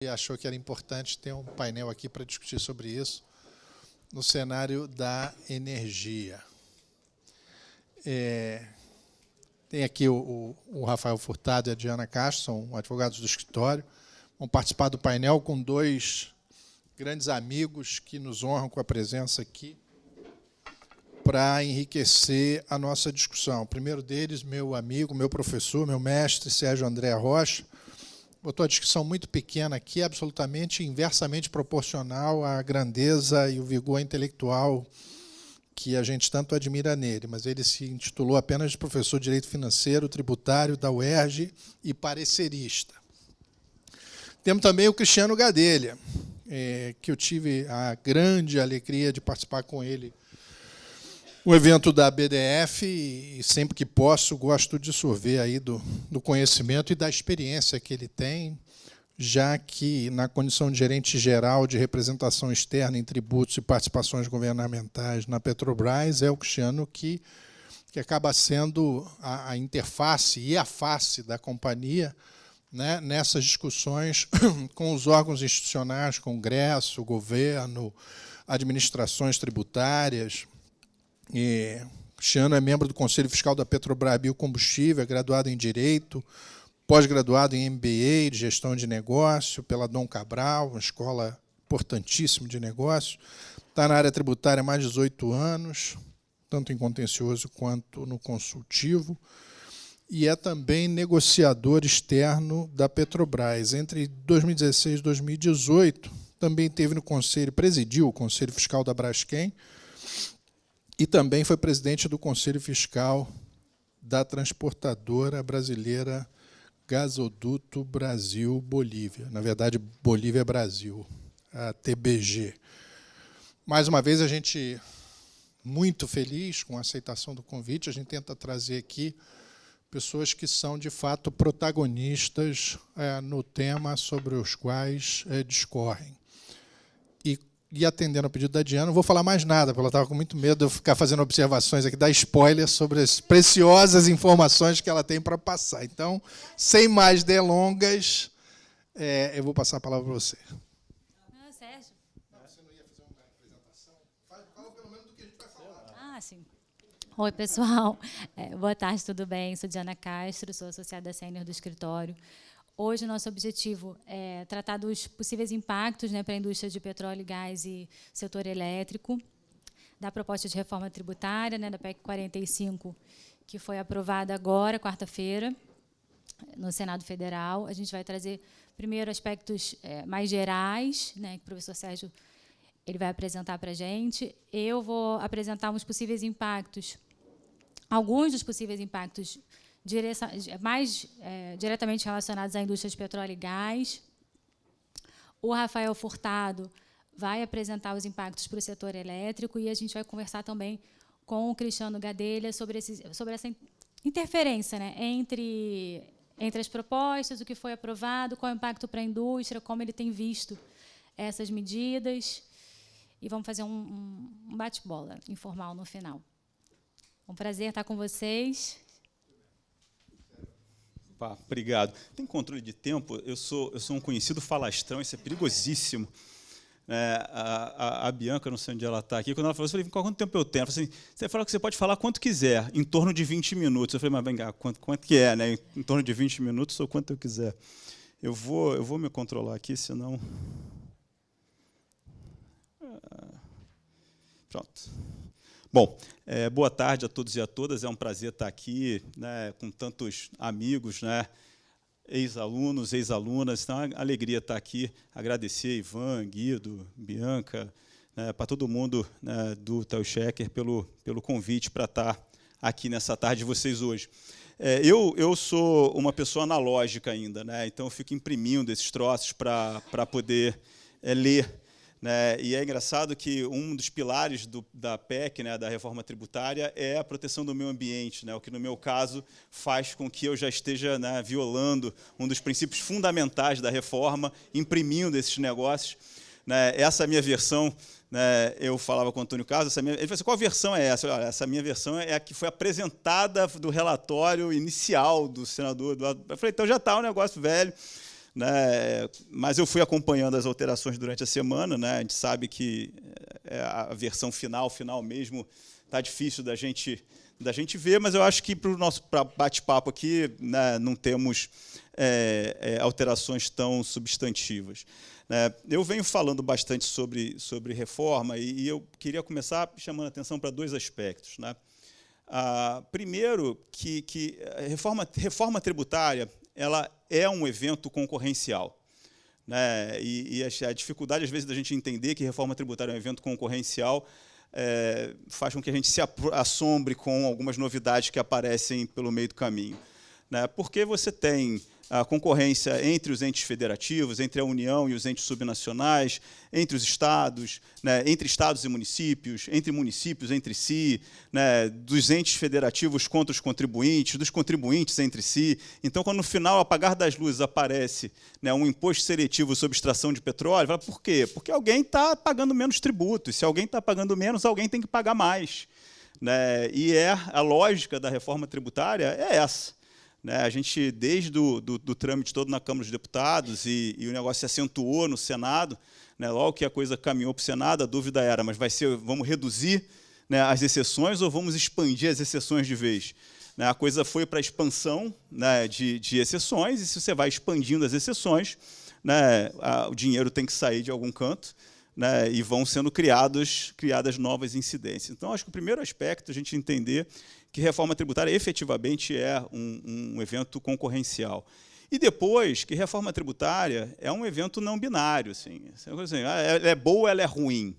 e achou que era importante ter um painel aqui para discutir sobre isso no cenário da energia. Tem aqui o Rafael Furtado e a Diana Castro, são advogados do escritório, vão participar do painel com dois grandes amigos que nos honram com a presença aqui para enriquecer a nossa discussão. O primeiro deles, meu amigo, meu professor, meu mestre, Sérgio André Rocha, botou a discussão muito pequena aqui, absolutamente inversamente proporcional à grandeza e o vigor intelectual que a gente tanto admira nele, mas ele se intitulou apenas de professor de Direito Financeiro, Tributário da UERJ e parecerista. Temos também o Cristiano Gadelha, que eu tive a grande alegria de participar com ele no evento da BDF, e sempre que posso gosto de sorver aí do conhecimento e da experiência que ele tem, já que, na condição de gerente geral de representação externa em tributos e participações governamentais na Petrobras, é o Cristiano que acaba sendo a interface e a face da companhia, né, nessas discussões com os órgãos institucionais, Congresso, governo, administrações tributárias. Cristiano é membro do Conselho Fiscal da Petrobras Biocombustível, é graduado em Direito, pós-graduado em MBA de Gestão de Negócio pela Dom Cabral, uma escola importantíssima de negócio. Está na área tributária há mais de 18 anos, tanto em contencioso quanto no consultivo, e é também negociador externo da Petrobras. Entre 2016 e 2018, também teve no Conselho, presidiu o Conselho Fiscal da Braskem, e também foi presidente do Conselho Fiscal da transportadora brasileira Gasoduto Brasil-Bolívia. Na verdade, Bolívia-Brasil, a TBG. Mais uma vez, a gente muito feliz com a aceitação do convite. A gente tenta trazer aqui pessoas que são, de fato, protagonistas no tema sobre os quais discorrem. E atendendo ao pedido da Diana, não vou falar mais nada, porque ela estava com muito medo de eu ficar fazendo observações aqui, dar spoiler sobre as preciosas informações que ela tem para passar. Então, sem mais delongas, eu vou passar a palavra para você. Ah, Sérgio. Não, você não ia fazer uma apresentação? Fala pelo menos do que a gente vai falar. Ah, sim. Oi, pessoal. Boa tarde, tudo bem? Sou Diana Castro, sou associada sênior do escritório. Hoje, o nosso objetivo é tratar dos possíveis impactos, né, para a indústria de petróleo, gás e setor elétrico, da proposta de reforma tributária, né, da PEC 45, que foi aprovada agora, quarta-feira, no Senado Federal. A gente vai trazer, primeiro, aspectos mais gerais, né, que o professor Sérgio ele vai apresentar para a gente. Eu vou apresentar uns possíveis impactos, alguns dos possíveis impactos mais diretamente relacionados à indústria de petróleo e gás. O Rafael Furtado vai apresentar os impactos para o setor elétrico e a gente vai conversar também com o Cristiano Gadelha sobre essa interferência, né, entre as propostas, o que foi aprovado, qual é o impacto para a indústria, como ele tem visto essas medidas. E vamos fazer um bate-bola informal no final. Um prazer estar com vocês. Obrigado. Tem controle de tempo? Eu sou um conhecido falastrão, isso é perigosíssimo. A Bianca, não sei onde ela está aqui, quando ela falou, eu falei, quanto tempo eu tenho? Ela falou assim, você falou que você pode falar quanto quiser, em torno de 20 minutos. Eu falei, mas vem cá, quanto que é? Né? Em torno de 20 minutos ou quanto eu quiser? Eu vou me controlar aqui, senão... Pronto. Bom, boa tarde a todos e a todas. É um prazer estar aqui, né, com tantos amigos, né, ex-alunos, ex-alunas. Então, é uma alegria estar aqui. Agradecer a Ivan, Guido, Bianca, né, para todo mundo, né, do Telchecker pelo convite para estar aqui nessa tarde de vocês hoje. Eu sou uma pessoa analógica ainda, né, então eu fico imprimindo esses troços para poder ler. Né, e é engraçado que um dos pilares da PEC, né, da reforma tributária, é a proteção do meio ambiente, né, o que, no meu caso, faz com que eu já esteja, né, violando um dos princípios fundamentais da reforma, imprimindo esses negócios. Né, essa minha versão, né, eu falava com o Antônio Carlos, ele falou assim, qual versão é essa? Olha, essa minha versão é a que foi apresentada do relatório inicial do senador Eduardo. Eu falei, então já está um negócio velho. né? Mas eu fui acompanhando as alterações durante a semana, né? A gente sabe que a versão final mesmo está difícil da gente ver, mas eu acho que para o nosso bate-papo aqui, né, não temos alterações tão substantivas. Eu venho falando bastante sobre reforma e eu queria começar chamando a atenção para dois aspectos, né? Primeiro, que a reforma tributária ela é um evento concorrencial, né? E a dificuldade, às vezes, da gente entender que reforma tributária é um evento concorrencial faz com que a gente se assombre com algumas novidades que aparecem pelo meio do caminho, né? Porque você tem a concorrência entre os entes federativos, entre a União e os entes subnacionais, entre os estados, né, entre estados e municípios entre si, né, dos entes federativos contra os contribuintes, dos contribuintes entre si. Então, quando no final, ao apagar das luzes, aparece, né, um imposto seletivo sobre extração de petróleo, fala, por quê? Porque alguém está pagando menos tributos. Se alguém está pagando menos, alguém tem que pagar mais, né? E a lógica da reforma tributária é essa. A gente, desde do trâmite todo na Câmara dos Deputados, e o negócio se acentuou no Senado, né, logo que a coisa caminhou para o Senado, a dúvida era, mas vamos reduzir, né, as exceções ou vamos expandir as exceções de vez? A coisa foi para a expansão, né, de exceções, e se você vai expandindo as exceções, né, o dinheiro tem que sair de algum canto, né, e vão sendo criadas novas incidências. Então, acho que o primeiro aspecto, a gente entender que reforma tributária efetivamente é um evento concorrencial. E depois, que reforma tributária é um evento não binário. Assim, ela é boa ou ela é ruim?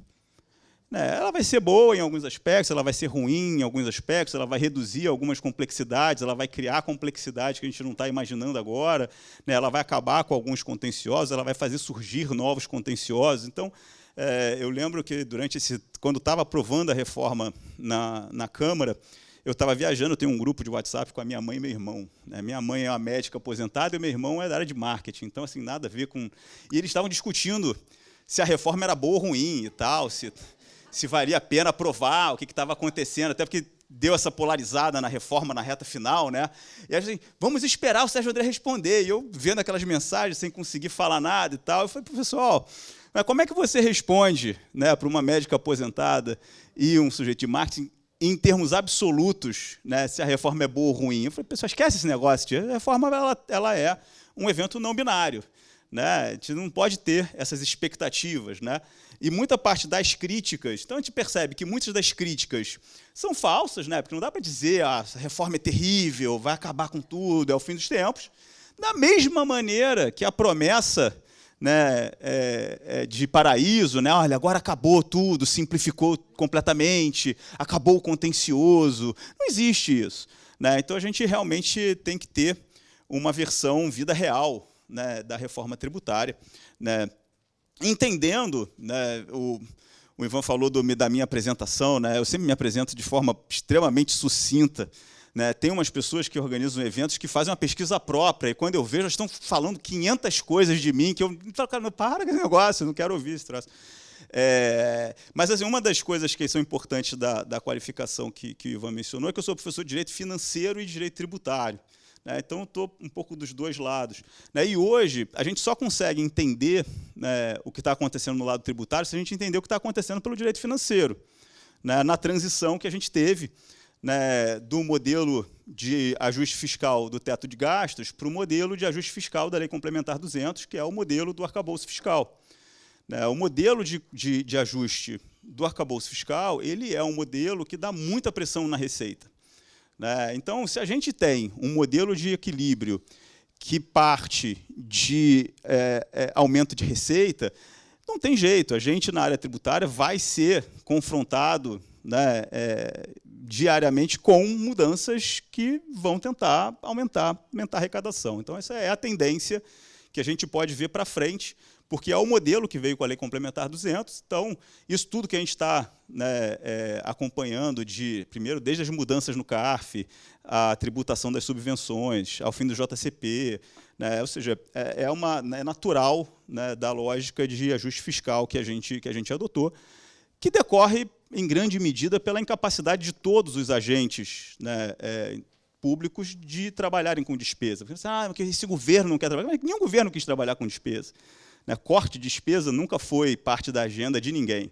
Ela vai ser boa em alguns aspectos, ela vai ser ruim em alguns aspectos, ela vai reduzir algumas complexidades, ela vai criar complexidades que a gente não está imaginando agora, né? Ela vai acabar com alguns contenciosos, ela vai fazer surgir novos contenciosos. Então, eu lembro que, quando estava aprovando a reforma na Câmara, eu estava viajando, eu tenho um grupo de WhatsApp com a minha mãe e meu irmão. Minha mãe é uma médica aposentada e meu irmão é da área de marketing. Então, assim, nada a ver com... E eles estavam discutindo se a reforma era boa ou ruim e tal, se valia a pena aprovar, o que estava acontecendo, até porque deu essa polarizada na reforma, na reta final, né? E assim, vamos esperar o Sérgio André responder. E eu, vendo aquelas mensagens, sem conseguir falar nada e tal, eu falei, pessoal, mas como é que você responde, né, para uma médica aposentada e um sujeito de marketing em termos absolutos, né, se a reforma é boa ou ruim? Eu falei, pessoal, esquece esse negócio. A reforma ela é um evento não binário, né? A gente não pode ter essas expectativas, né? E muita parte das críticas, então a gente percebe que muitas das críticas são falsas, né? Porque não dá para dizer a reforma é terrível, vai acabar com tudo, é o fim dos tempos. Da mesma maneira que a promessa, né, de paraíso, né? Olha, agora acabou tudo, simplificou completamente, acabou o contencioso. Não existe isso, né? Então, a gente realmente tem que ter uma versão vida real, né, da reforma tributária, né? Entendendo, né, o Ivan falou da minha apresentação, né? Eu sempre me apresento de forma extremamente sucinta, né? Tem umas pessoas que organizam eventos que fazem uma pesquisa própria, e quando eu vejo, elas estão falando 500 coisas de mim, que eu falo, cara, para com esse negócio, eu não quero ouvir esse troço. Mas assim, uma das coisas que são importantes da qualificação que o Ivan mencionou é que eu sou professor de Direito Financeiro e de Direito Tributário. Então, eu estou um pouco dos dois lados. E hoje, a gente só consegue entender, né, o que está acontecendo no lado tributário se a gente entender o que está acontecendo pelo direito financeiro, né, na transição que a gente teve, né, do modelo de ajuste fiscal do teto de gastos para o modelo de ajuste fiscal da Lei Complementar 200, que é o modelo do arcabouço fiscal. O modelo de ajuste do arcabouço fiscal ele é um modelo que dá muita pressão na receita. Então, se a gente tem um modelo de equilíbrio que parte de aumento de receita, não tem jeito, a gente, na área tributária, vai ser confrontado, né, diariamente com mudanças que vão tentar aumentar a arrecadação. Então, essa é a tendência que a gente pode ver para frente, porque é o modelo que veio com a Lei Complementar 200. Então, isso tudo que a gente está, né, acompanhando, primeiro, desde as mudanças no CARF, a tributação das subvenções, ao fim do JCP, né, ou seja, é natural, né, da lógica de ajuste fiscal que a gente adotou, que decorre, em grande medida, pela incapacidade de todos os agentes, né, públicos de trabalharem com despesa. Porque esse governo não quer trabalhar. Mas nenhum governo quis trabalhar com despesa. Né? Corte de despesa nunca foi parte da agenda de ninguém.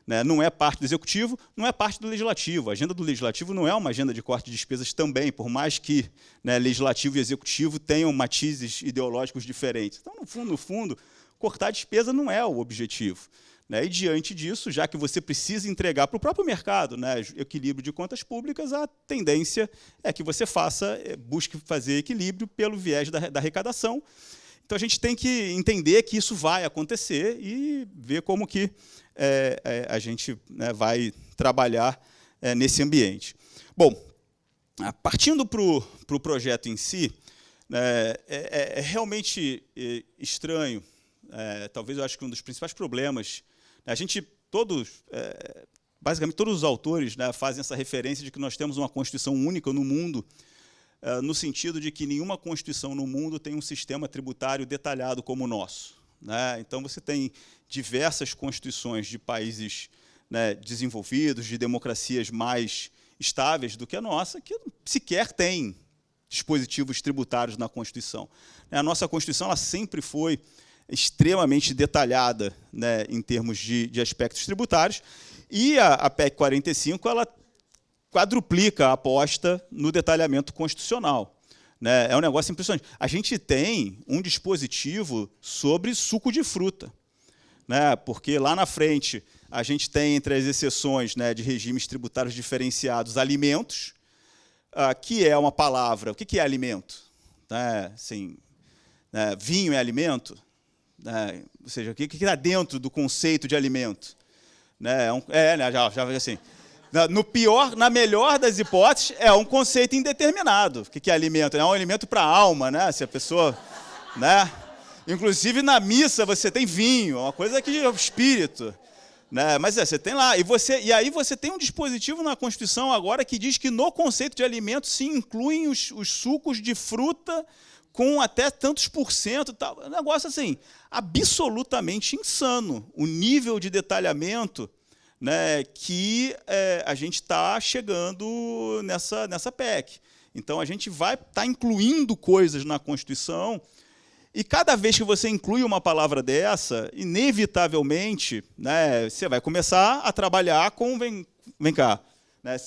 Né? Não é parte do executivo, não é parte do legislativo. A agenda do legislativo não é uma agenda de corte de despesas também, por mais que, né, legislativo e executivo tenham matizes ideológicos diferentes. Então, no fundo, cortar despesa não é o objetivo. Né? E, diante disso, já que você precisa entregar para o próprio mercado, né, equilíbrio de contas públicas, a tendência é que você busque fazer equilíbrio pelo viés da arrecadação. Então, a gente tem que entender que isso vai acontecer e ver como que a gente, né, vai trabalhar nesse ambiente. Bom, partindo para o projeto em si, né, é realmente estranho, talvez eu acho que um dos principais problemas. A gente, basicamente todos os autores, né, fazem essa referência de que nós temos uma Constituição única no mundo, no sentido de que nenhuma Constituição no mundo tem um sistema tributário detalhado como o nosso. Né? Então, você tem diversas constituições de países, né, desenvolvidos, de democracias mais estáveis do que a nossa, que sequer têm dispositivos tributários na Constituição. A nossa Constituição ela sempre foi extremamente detalhada, né, em termos de aspectos tributários, e a PEC 45 ela quadruplica a aposta no detalhamento constitucional. Né? É um negócio impressionante. A gente tem um dispositivo sobre suco de fruta, né? Porque lá na frente a gente tem, entre as exceções, né, de regimes tributários diferenciados, alimentos, que é uma palavra. O que é alimento? Né? Assim, né, vinho é alimento? Ou seja, o que está dentro do conceito de alimento? Né, já assim. Na melhor das hipóteses, é um conceito indeterminado. O que é alimento? É um alimento para a alma, né? Se a pessoa, né? Inclusive na missa você tem vinho, uma coisa que é o espírito, né? Mas você tem lá e aí você tem um dispositivo na Constituição agora que diz que no conceito de alimento se incluem os sucos de fruta com até tantos %, tal. Um negócio assim, absolutamente insano. O nível de detalhamento, né, que a gente está chegando nessa PEC. Então, a gente vai estar incluindo coisas na Constituição, e cada vez que você inclui uma palavra dessa, inevitavelmente, né, você vai começar a trabalhar com... Vem cá. Né,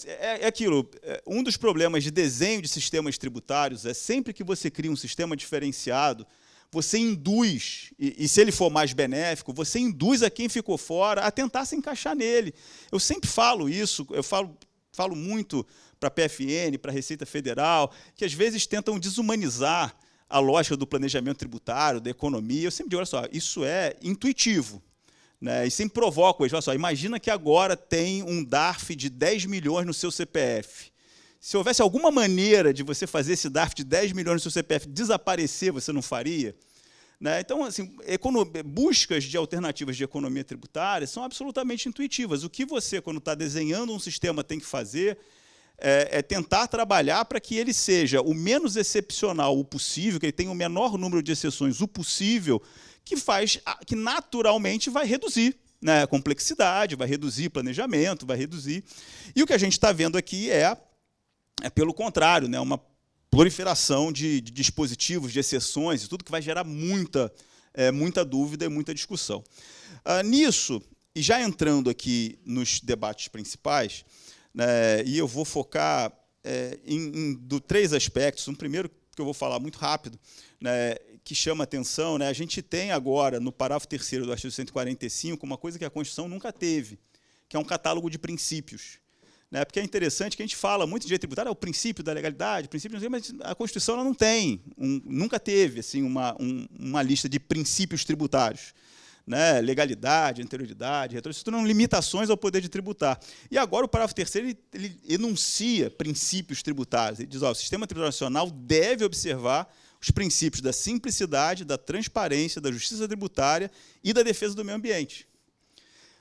aquilo, um dos problemas de desenho de sistemas tributários é sempre que você cria um sistema diferenciado, você induz, e se ele for mais benéfico, você induz a quem ficou fora a tentar se encaixar nele. Eu sempre falo isso, eu falo muito para a PFN, para a Receita Federal, que às vezes tentam desumanizar a lógica do planejamento tributário, da economia. Eu sempre digo, olha só, isso é intuitivo. Né? E sempre provoco eles, olha só, imagina que agora tem um DARF de 10 milhões no seu CPF. Se houvesse alguma maneira de você fazer esse DARF de 10 milhões no seu CPF desaparecer, você não faria? Né? Então, assim, buscas de alternativas de economia tributária são absolutamente intuitivas. O que você, quando está desenhando um sistema, tem que fazer é tentar trabalhar para que ele seja o menos excepcional o possível, que ele tenha o menor número de exceções o possível, que naturalmente vai reduzir, né, a complexidade, vai reduzir planejamento, vai reduzir. E o que a gente está vendo aqui é pelo contrário, né, uma proliferação de dispositivos, de exceções, e tudo que vai gerar muita dúvida e muita discussão. Nisso, e já entrando aqui nos debates principais, né, e eu vou focar em 3 aspectos. Um primeiro que eu vou falar muito rápido, né, que chama atenção, né, a gente tem agora, no parágrafo 3º do artigo 145, uma coisa que a Constituição nunca teve, que é um catálogo de princípios. Né, porque é interessante que a gente fala muito de direito tributário, é o princípio da legalidade, mas a Constituição ela não tem, nunca teve assim, uma lista de princípios tributários. Né, legalidade, anterioridade, retrocesso, tudo são limitações ao poder de tributar. E agora o parágrafo 3º ele enuncia princípios tributários. Ele diz, ó, o sistema tributário nacional deve observar os princípios da simplicidade, da transparência, da justiça tributária e da defesa do meio ambiente.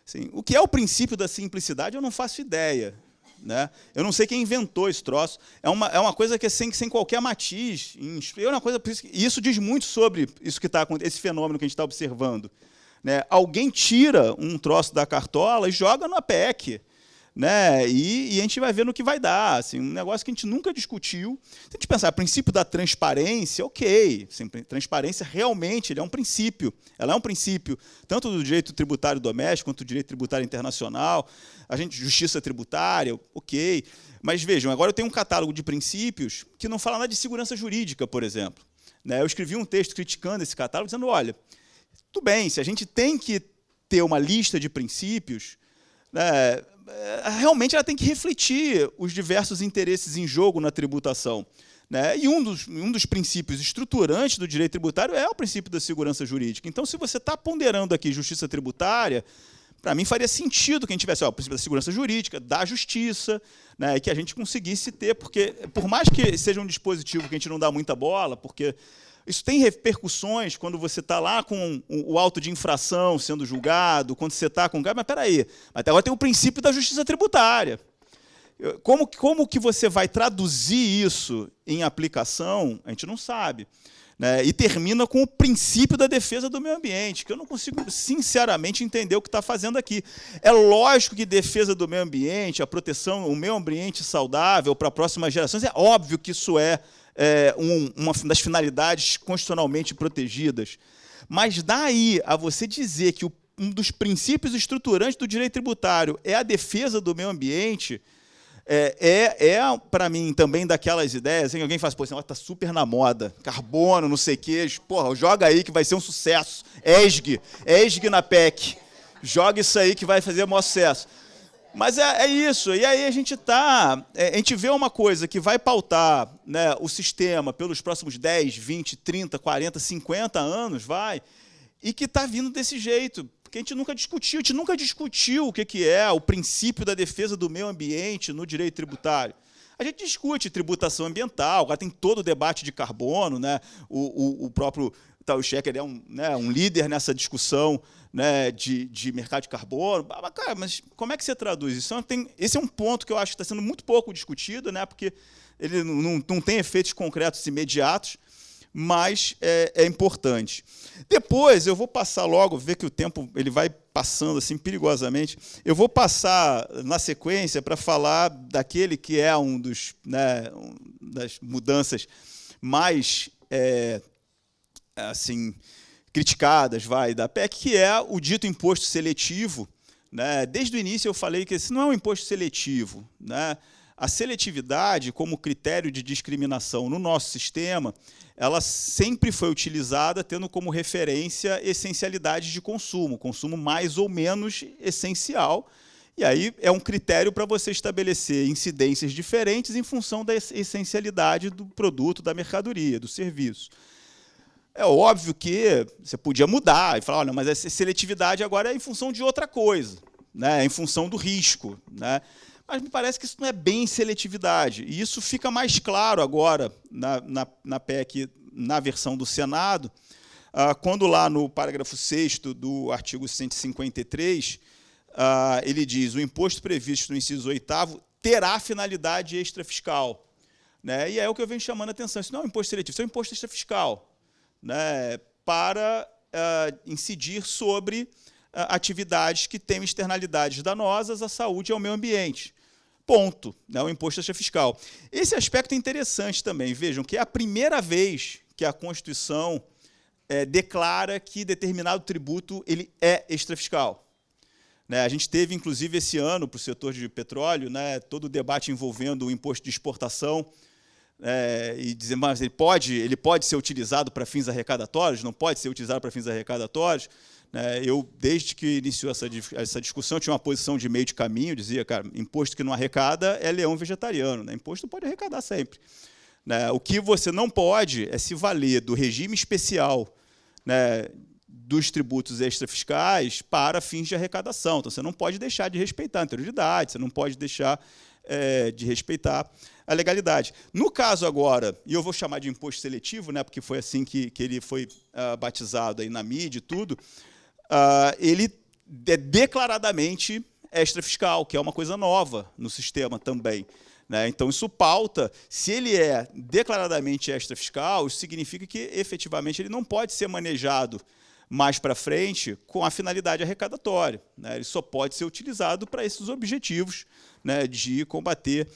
Assim, o que é o princípio da simplicidade eu não faço ideia. Né? Eu não sei quem inventou esse troço. É uma coisa que é sem qualquer matiz. É uma coisa, e isso diz muito sobre isso que esse fenômeno que a gente está observando. Né? Alguém tira um troço da cartola e joga na PEC. né? E a gente vai ver no que vai dar. Assim, um negócio que a gente nunca discutiu. Se a gente pensar, o princípio da transparência, ok. Assim, transparência realmente ele é um princípio. Ela é um princípio tanto do direito tributário doméstico quanto do direito tributário internacional. A gente, justiça tributária, ok. Mas vejam, agora eu tenho um catálogo de princípios que não fala nada de segurança jurídica, por exemplo. Né? Eu escrevi um texto criticando esse catálogo, dizendo, olha, tudo bem, se a gente tem que ter uma lista de princípios, né, realmente ela tem que refletir os diversos interesses em jogo na tributação. Né? E um dos princípios estruturantes do direito tributário é o princípio da segurança jurídica. Então, se você está ponderando aqui justiça tributária, para mim faria sentido que a gente tivesse o princípio da segurança jurídica, da justiça, né, e que a gente conseguisse ter, porque, por mais que seja um dispositivo que a gente não dá muita bola, porque isso tem repercussões quando você está lá com o auto de infração sendo julgado, quando você está com... Mas espera aí, até agora tem o princípio da justiça tributária. Como que você vai traduzir isso em aplicação, a gente não sabe. Né? E termina com o princípio da defesa do meio ambiente, que eu não consigo, sinceramente, entender o que está fazendo aqui. É lógico que defesa do meio ambiente, a proteção, o meio ambiente saudável para próximas gerações, é óbvio que isso é uma das finalidades constitucionalmente protegidas. Mas daí a você dizer que um dos princípios estruturantes do direito tributário é a defesa do meio ambiente, para mim, também daquelas ideias, em alguém fala, pô, esse negócio está super na moda, carbono, não sei o quê, porra, joga aí que vai ser um sucesso, ESG na PEC, joga isso aí que vai fazer o maior sucesso. Mas é isso, e aí a gente vê uma coisa que vai pautar, né, o sistema pelos próximos 10, 20, 30, 40, 50 anos, e que está vindo desse jeito, porque a gente nunca discutiu o que é o princípio da defesa do meio ambiente no direito tributário. A gente discute tributação ambiental, agora tem todo o debate de carbono, né? O próprio Tal Schecker é um líder nessa discussão, né, de mercado de carbono. Cara, mas como é que você traduz isso? Esse é um ponto que eu acho que está sendo muito pouco discutido, né, porque ele não tem efeitos concretos imediatos, mas é importante. Depois, eu vou passar logo, ver que o tempo ele vai passando assim perigosamente, eu vou passar na sequência para falar daquele que é das mudanças mais assim, criticadas da PEC, que é o dito imposto seletivo. Né? Desde o início eu falei que esse não é um imposto seletivo. Né? A seletividade, como critério de discriminação no nosso sistema, ela sempre foi utilizada tendo como referência essencialidade de consumo mais ou menos essencial, e aí é um critério para você estabelecer incidências diferentes em função da essencialidade do produto, da mercadoria, do serviço. É óbvio que você podia mudar e falar, olha, mas essa seletividade agora é em função de outra coisa, né? É em função do risco. Né? Mas me parece que isso não é bem seletividade. E isso fica mais claro agora na PEC, na versão do Senado, quando lá no parágrafo 6º do artigo 153, ele diz, o imposto previsto no inciso 8º terá finalidade extrafiscal. Né? E é o que eu venho chamando a atenção. Isso não é um imposto seletivo, isso é um imposto extrafiscal. Né, para incidir sobre atividades que tenham externalidades danosas à saúde e ao meio ambiente. Ponto. Né, o imposto extrafiscal. Esse aspecto é interessante também. Vejam que é a primeira vez que a Constituição declara que determinado tributo ele é extrafiscal. Né, a gente teve, inclusive, esse ano, para o setor de petróleo, né, todo o debate envolvendo o imposto de exportação, e dizer, mas ele pode ser utilizado para fins arrecadatórios, não pode ser utilizado para fins arrecadatórios. Eu, desde que iniciou essa discussão, tinha uma posição de meio de caminho, dizia, cara, imposto que não arrecada é leão vegetariano, né? Imposto pode arrecadar sempre. O que você não pode é se valer do regime especial, né, dos tributos extrafiscais para fins de arrecadação. Então, você não pode deixar de respeitar a anterioridade, você não pode deixar de respeitar a legalidade. No caso agora, e eu vou chamar de imposto seletivo, né, porque foi assim que ele foi batizado aí na mídia e tudo, ele é declaradamente extrafiscal, que é uma coisa nova no sistema também. Né? Então, isso pauta, se ele é declaradamente extrafiscal, isso significa que, efetivamente, ele não pode ser manejado mais para frente com a finalidade arrecadatória, né? Ele só pode ser utilizado para esses objetivos, né, de combater,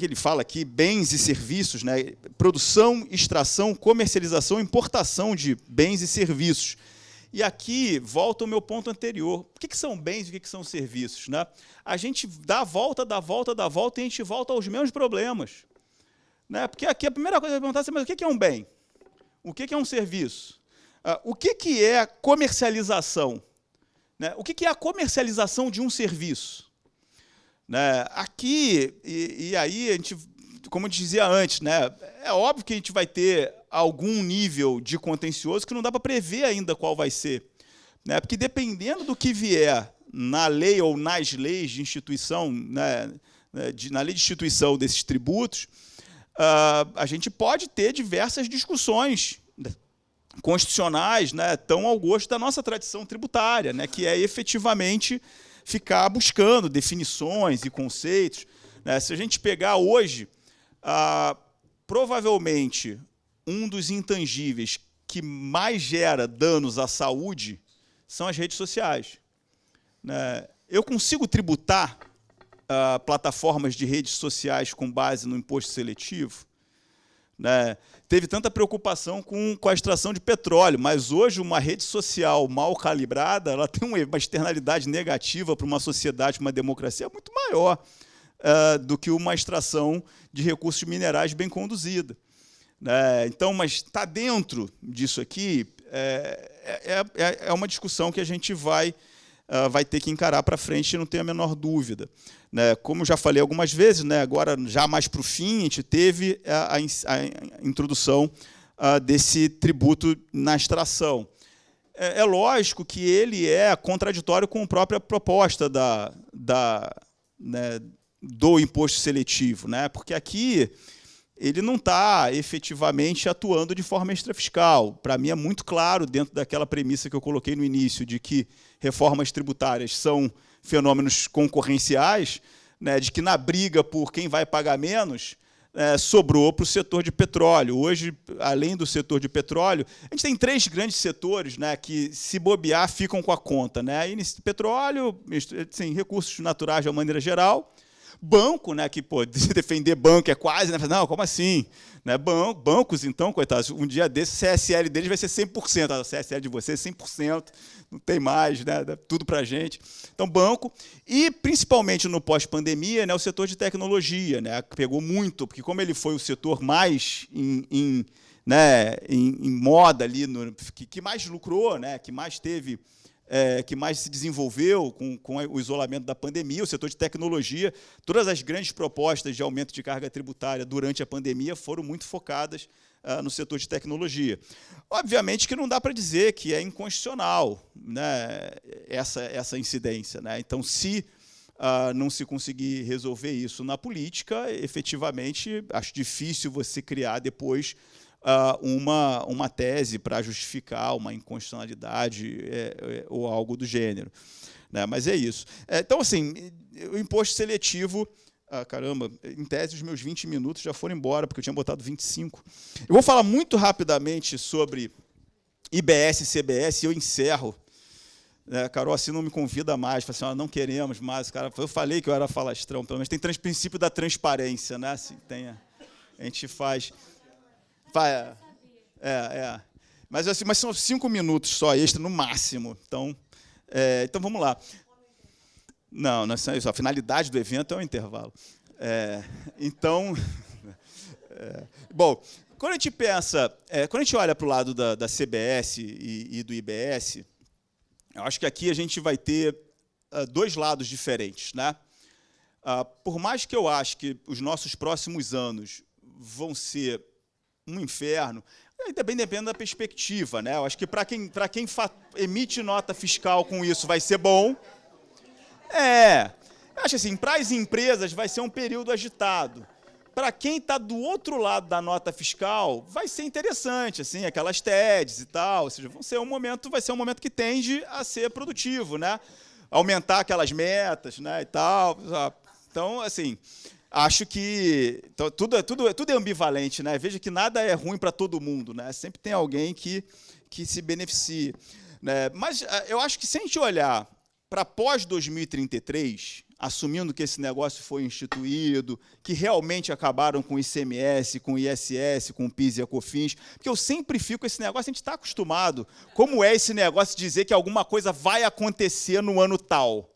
ele fala aqui, bens e serviços, né, produção, extração, comercialização, importação de bens e serviços. E aqui volta o meu ponto anterior. O que são bens e o que são serviços, né? A gente dá a volta, dá a volta, dá a volta, e a gente volta aos mesmos problemas, né? Porque aqui a primeira coisa que eu vou perguntar é, mas o que é um bem? O que é um serviço? O que é a comercialização? Né? O que é a comercialização de um serviço? Né? Aqui, e aí, a gente, como eu dizia antes, né, é óbvio que a gente vai ter algum nível de contencioso que não dá para prever ainda qual vai ser. Né? Porque, dependendo do que vier na lei ou nas leis de instituição, né, na lei de instituição desses tributos, a gente pode ter diversas discussões constitucionais, né, tão ao gosto da nossa tradição tributária, né, que é efetivamente ficar buscando definições e conceitos. Né? Se a gente pegar hoje, provavelmente um dos intangíveis que mais gera danos à saúde são as redes sociais. Né? Eu consigo tributar plataformas de redes sociais com base no imposto seletivo? Né? Teve tanta preocupação com a extração de petróleo, mas hoje uma rede social mal calibrada, ela tem uma externalidade negativa para uma sociedade, uma democracia muito maior do que uma extração de recursos minerais bem conduzida. Né? Então, mas está dentro disso aqui, é uma discussão que a gente vai ter que encarar para frente, não tenho a menor dúvida. Né? Como eu já falei algumas vezes, né, agora, já mais para o fim, a gente teve a introdução desse tributo na extração. É lógico que ele é contraditório com a própria proposta né, do imposto seletivo, né? Porque aqui ele não está efetivamente atuando de forma extrafiscal. Para mim é muito claro, dentro daquela premissa que eu coloquei no início, de que reformas tributárias são fenômenos concorrenciais, né, de que na briga por quem vai pagar menos, sobrou para o setor de petróleo. Hoje, além do setor de petróleo, a gente tem 3 grandes setores, né, que, se bobear, ficam com a conta. Né? Petróleo, assim, recursos naturais de uma maneira geral, banco, né, que defender banco é quase, né, não, como assim? Né, bancos, então, coitados, um dia desse, o CSL deles vai ser 100%, a CSL de vocês 100%, não tem mais, né, tudo para a gente. Então, banco, e principalmente no pós-pandemia, né, o setor de tecnologia, né, pegou muito, porque como ele foi o setor mais em moda ali, que mais lucrou, né, que mais teve... que mais se desenvolveu com o isolamento da pandemia, o setor de tecnologia, todas as grandes propostas de aumento de carga tributária durante a pandemia foram muito focadas no setor de tecnologia. Obviamente que não dá para dizer que é inconstitucional, né, essa incidência. Né? Então, se não se conseguir resolver isso na política, efetivamente, acho difícil você criar depois uma tese para justificar uma inconstitucionalidade ou algo do gênero. Né? Mas é isso. Então, assim, o imposto seletivo... caramba, em tese os meus 20 minutos já foram embora, porque eu tinha botado 25. Eu vou falar muito rapidamente sobre IBS e CBS e eu encerro. Carol, assim, não me convida mais. Fala assim, não queremos mais. Cara, eu falei que eu era falastrão, pelo menos tem princípio da transparência. Né? Assim, a gente faz... Mas, assim, mas são 5 minutos só, extra no máximo. Então vamos lá. Não é isso. A finalidade do evento é o intervalo. Bom, quando a gente pensa, quando a gente olha para o lado da CBS e do IBS, eu acho que aqui a gente vai ter 2 lados diferentes. Né? Por mais que eu acho que os nossos próximos anos vão ser um inferno, também depende da perspectiva. Né? Eu acho que para quem emite nota fiscal com isso vai ser bom. Eu acho assim, para as empresas vai ser um período agitado. Para quem está do outro lado da nota fiscal, vai ser interessante, assim, aquelas TEDs e tal, ou seja, vai ser um momento que tende a ser produtivo, né? Aumentar aquelas metas, né, e tal. Então, assim, acho que então, tudo é ambivalente, né? Veja que nada é ruim para todo mundo, né? Sempre tem alguém que se beneficie, né? Mas eu acho que se a gente olhar para pós 2033, assumindo que esse negócio foi instituído, que realmente acabaram com o ICMS, com o ISS, com o PIS e a COFINS, porque eu sempre fico com esse negócio, a gente está acostumado. Como é esse negócio de dizer que alguma coisa vai acontecer no ano tal?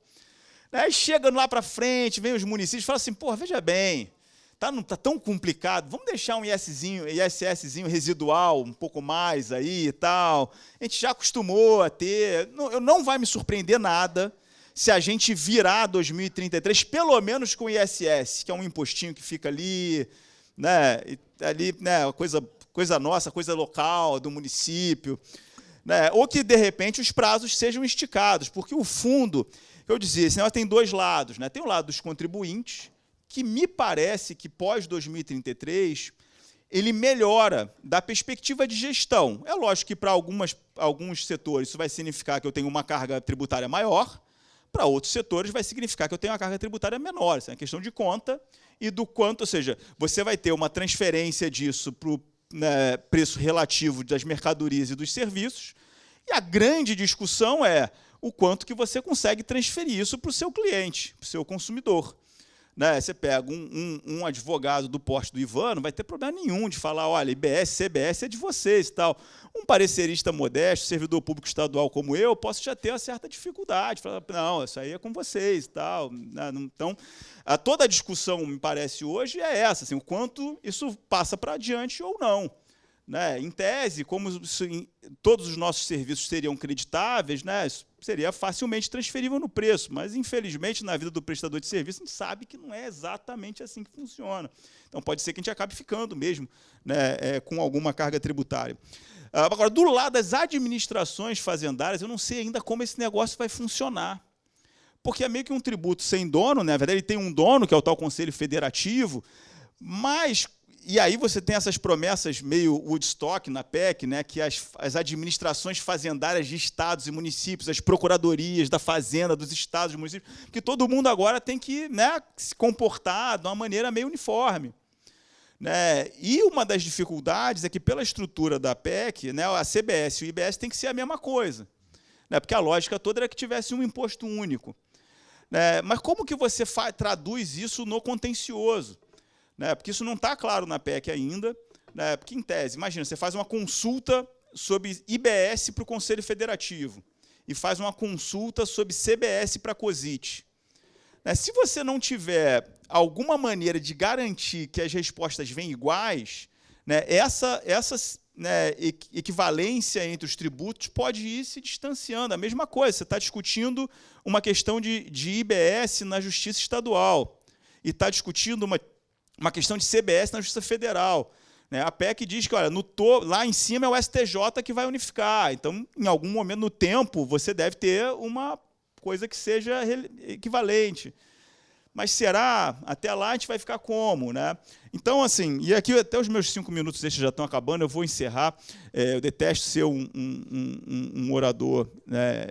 Aí chega lá para frente, vem os municípios e falam assim, pô, veja bem, não está tão complicado, vamos deixar um ISSzinho residual um pouco mais aí e tal. A gente já acostumou a ter, não vai me surpreender nada se a gente virar 2033, pelo menos com o ISS, que é um impostinho que fica ali, né, coisa nossa, coisa local, do município, né, ou que, de repente, os prazos sejam esticados, porque o fundo, eu dizia, esse negócio tem dois lados, né? Tem o lado dos contribuintes, que me parece que pós-2033 ele melhora da perspectiva de gestão. É lógico que para alguns setores isso vai significar que eu tenho uma carga tributária maior, para outros setores vai significar que eu tenho uma carga tributária menor. Isso é uma questão de conta e do quanto, ou seja, você vai ter uma transferência disso para o preço relativo das mercadorias e dos serviços, e a grande discussão é o quanto que você consegue transferir isso para o seu cliente, para o seu consumidor. Né? Você pega um advogado do porte do Ivan, não vai ter problema nenhum de falar, olha, IBS, CBS é de vocês e tal. Um parecerista modesto, servidor público estadual como eu, posso já ter uma certa dificuldade, falar, não, isso aí é com vocês e tal. Então, toda a discussão, me parece, hoje é essa, assim, o quanto isso passa para adiante ou não. Né? Em tese, como todos os nossos serviços seriam creditáveis, né, seria facilmente transferível no preço, mas, infelizmente, na vida do prestador de serviço, a gente sabe que não é exatamente assim que funciona. Então, pode ser que a gente acabe ficando mesmo, né, com alguma carga tributária. Agora, do lado das administrações fazendárias, eu não sei ainda como esse negócio vai funcionar. Porque é meio que um tributo sem dono, né? Na verdade, ele tem um dono, que é o tal Conselho Federativo, mas... E aí você tem essas promessas meio Woodstock na PEC, né, que as administrações fazendárias de estados e municípios, as procuradorias da fazenda dos estados e municípios, que todo mundo agora tem que, né, se comportar de uma maneira meio uniforme. Né? E uma das dificuldades é que, pela estrutura da PEC, né, a CBS e o IBS tem que ser a mesma coisa, né, porque a lógica toda era que tivesse um imposto único. Né? Mas como que você traduz isso no contencioso? Né, porque isso não está claro na PEC ainda, né, porque, em tese, imagina, você faz uma consulta sobre IBS para o Conselho Federativo e faz uma consulta sobre CBS para a COSIT. Né, se você não tiver alguma maneira de garantir que as respostas vêm iguais, né, essa né, equivalência entre os tributos pode ir se distanciando. A mesma coisa, você está discutindo uma questão de IBS na Justiça Estadual e está discutindo uma questão de CBS na Justiça Federal. Né? A PEC diz que, olha, lá em cima é o STJ que vai unificar. Então, em algum momento no tempo, você deve ter uma coisa que seja equivalente. Mas será? Até lá a gente vai ficar como? Né? Então, assim, e aqui até os meus 5 minutos já estão acabando, eu vou encerrar. Eu detesto ser um orador, né,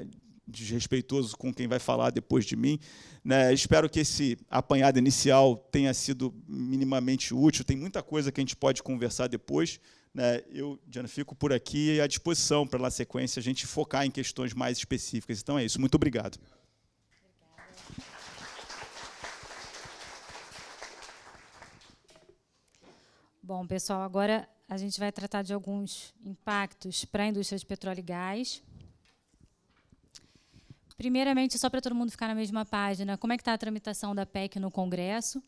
desrespeitoso com quem vai falar depois de mim. Né, espero que esse apanhado inicial tenha sido minimamente útil. Tem muita coisa que a gente pode conversar depois. Né. Eu, Diana, fico por aqui à disposição para, na sequência, a gente focar em questões mais específicas. Então é isso. Muito obrigado. Bom, pessoal, agora a gente vai tratar de alguns impactos para a indústria de petróleo e gás. Primeiramente, só para todo mundo ficar na mesma página, como é que está a tramitação da PEC no Congresso?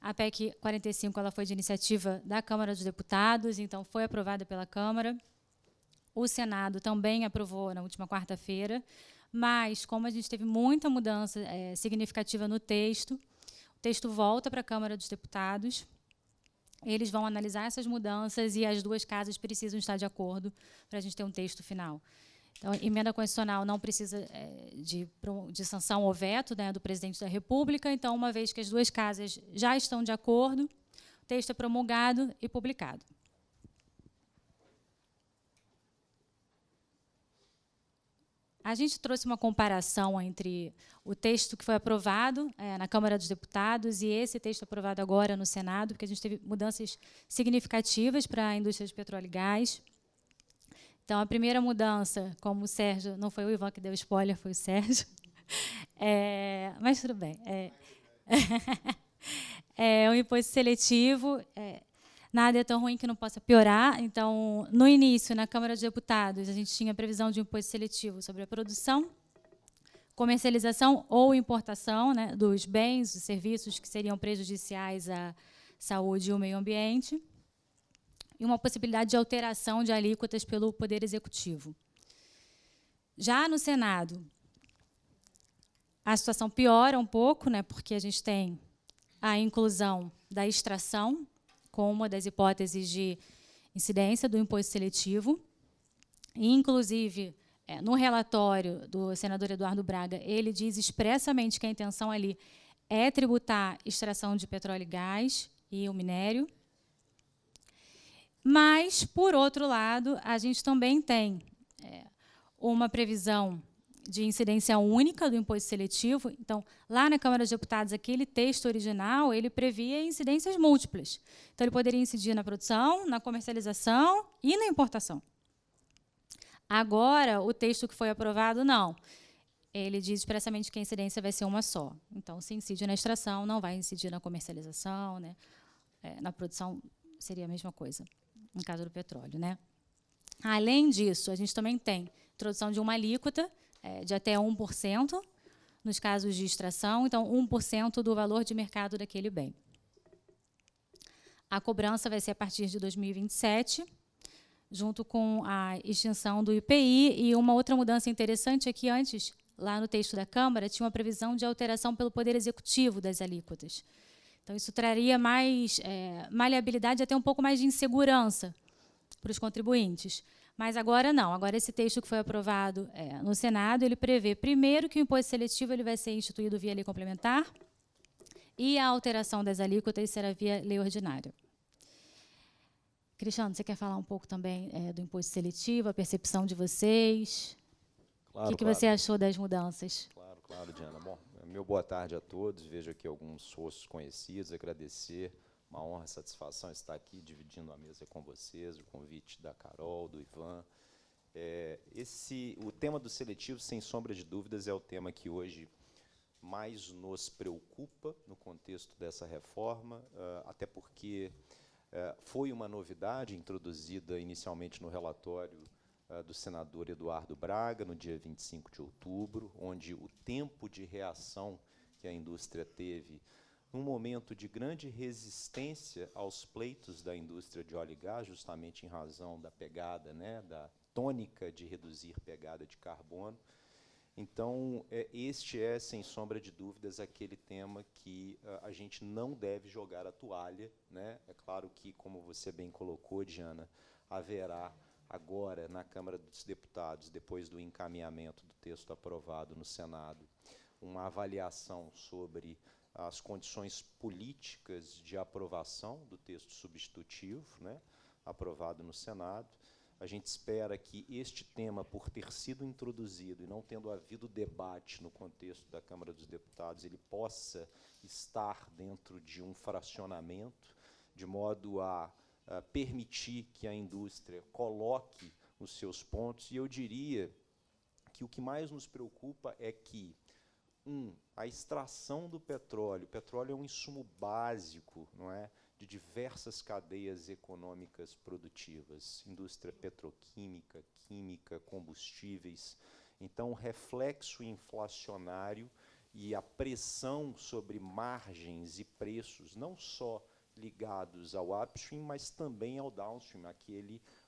A PEC 45 ela foi de iniciativa da Câmara dos Deputados, então foi aprovada pela Câmara. O Senado também aprovou na última quarta-feira, mas como a gente teve muita mudança significativa no texto, o texto volta para a Câmara dos Deputados. Eles vão analisar essas mudanças e as duas casas precisam estar de acordo para a gente ter um texto final. Então, a emenda constitucional não precisa de sanção ou veto, né, do presidente da República. Então, uma vez que as duas casas já estão de acordo, o texto é promulgado e publicado. A gente trouxe uma comparação entre o texto que foi aprovado na Câmara dos Deputados e esse texto aprovado agora no Senado, porque a gente teve mudanças significativas para a indústria de petróleo e gás. Então, a primeira mudança, como o Sérgio, não foi o Ivan que deu spoiler, foi o Sérgio, mas tudo bem. O imposto seletivo, nada é tão ruim que não possa piorar. Então, no início, na Câmara dos Deputados, a gente tinha previsão de um imposto seletivo sobre a produção, comercialização ou importação, né, dos bens e serviços que seriam prejudiciais à saúde e ao meio ambiente, e uma possibilidade de alteração de alíquotas pelo Poder Executivo. Já no Senado, a situação piora um pouco, né, porque a gente tem a inclusão da extração como uma das hipóteses de incidência do imposto seletivo. E, inclusive, no relatório do senador Eduardo Braga, ele diz expressamente que a intenção ali é tributar extração de petróleo e gás e o minério. Mas, por outro lado, a gente também tem uma previsão de incidência única do imposto seletivo. Então, lá na Câmara dos Deputados, aquele texto original, ele previa incidências múltiplas. Então, ele poderia incidir na produção, na comercialização e na importação. Agora, o texto que foi aprovado, não. Ele diz expressamente que a incidência vai ser uma só. Então, se incide na extração, não vai incidir na comercialização, né? Na produção, seria a mesma coisa, no caso do petróleo, né? Além disso, a gente também tem introdução de uma alíquota de até 1% nos casos de extração, então 1% do valor de mercado daquele bem. A cobrança vai ser a partir de 2027, junto com a extinção do IPI, e uma outra mudança interessante é que antes, lá no texto da Câmara, tinha uma previsão de alteração pelo Poder Executivo das alíquotas. Então, isso traria mais maleabilidade e até um pouco mais de insegurança para os contribuintes. Mas agora não. Agora, esse texto que foi aprovado no Senado, ele prevê, primeiro, que o imposto seletivo ele vai ser instituído via lei complementar e a alteração das alíquotas será via lei ordinária. Cristiano, você quer falar um pouco também do imposto seletivo, a percepção de vocês? Claro, o que você achou das mudanças? Claro, Diana. Bom, meu boa tarde a todos. Vejo aqui alguns rostos conhecidos, agradecer. Uma honra, satisfação estar aqui dividindo a mesa com vocês, o convite da Carol, do Ivan. O tema do seletivo, sem sombra de dúvidas, é o tema que hoje mais nos preocupa no contexto dessa reforma, até porque foi uma novidade introduzida inicialmente no relatório do senador Eduardo Braga, no dia 25 de outubro, onde o tempo de reação que a indústria teve num momento de grande resistência aos pleitos da indústria de óleo e gás, justamente em razão da pegada, né, da tônica de reduzir pegada de carbono. Então, este é, sem sombra de dúvidas, aquele tema que a gente não deve jogar a toalha, né? É claro que, como você bem colocou, Diana, haverá agora, na Câmara dos Deputados, depois do encaminhamento do texto aprovado no Senado, uma avaliação sobre as condições políticas de aprovação do texto substitutivo, né, aprovado no Senado. A gente espera que este tema, por ter sido introduzido e não tendo havido debate no contexto da Câmara dos Deputados, ele possa estar dentro de um fracionamento, de modo a permitir que a indústria coloque os seus pontos. E eu diria que o que mais nos preocupa é que, a extração do petróleo. O petróleo é um insumo básico, não é, de diversas cadeias econômicas produtivas, indústria petroquímica, química, combustíveis. Então, o reflexo inflacionário e a pressão sobre margens e preços, não só ligados ao upstream, mas também ao downstream,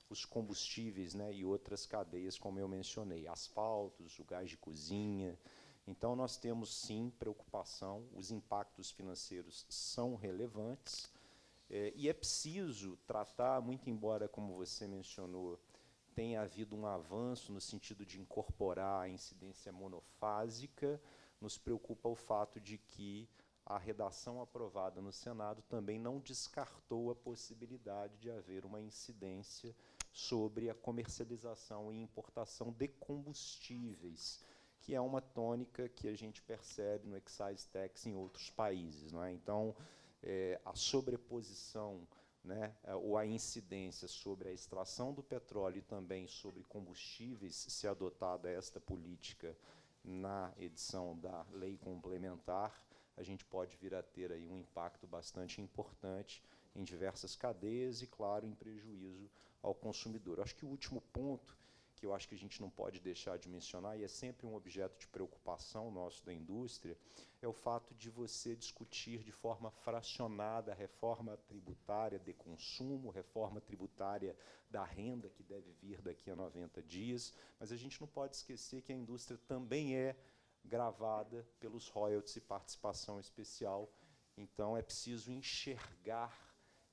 os combustíveis, né, e outras cadeias, como eu mencionei, asfaltos, o gás de cozinha. Então, nós temos, sim, preocupação, os impactos financeiros são relevantes, e é preciso tratar, muito embora, como você mencionou, tenha havido um avanço no sentido de incorporar a incidência monofásica, nos preocupa o fato de que a redação aprovada no Senado também não descartou a possibilidade de haver uma incidência sobre a comercialização e importação de combustíveis, que é uma tônica que a gente percebe no excise tax em outros países, não é? Então, a sobreposição, né, ou a incidência sobre a extração do petróleo e também sobre combustíveis, se adotada esta política na edição da lei complementar, a gente pode vir a ter aí um impacto bastante importante em diversas cadeias e, claro, em prejuízo ao consumidor. Acho que o último ponto que eu acho que a gente não pode deixar de mencionar, e é sempre um objeto de preocupação nosso da indústria, é o fato de você discutir de forma fracionada a reforma tributária de consumo, reforma tributária da renda, que deve vir daqui a 90 dias, mas a gente não pode esquecer que a indústria também é gravada pelos royalties e participação especial, então é preciso enxergar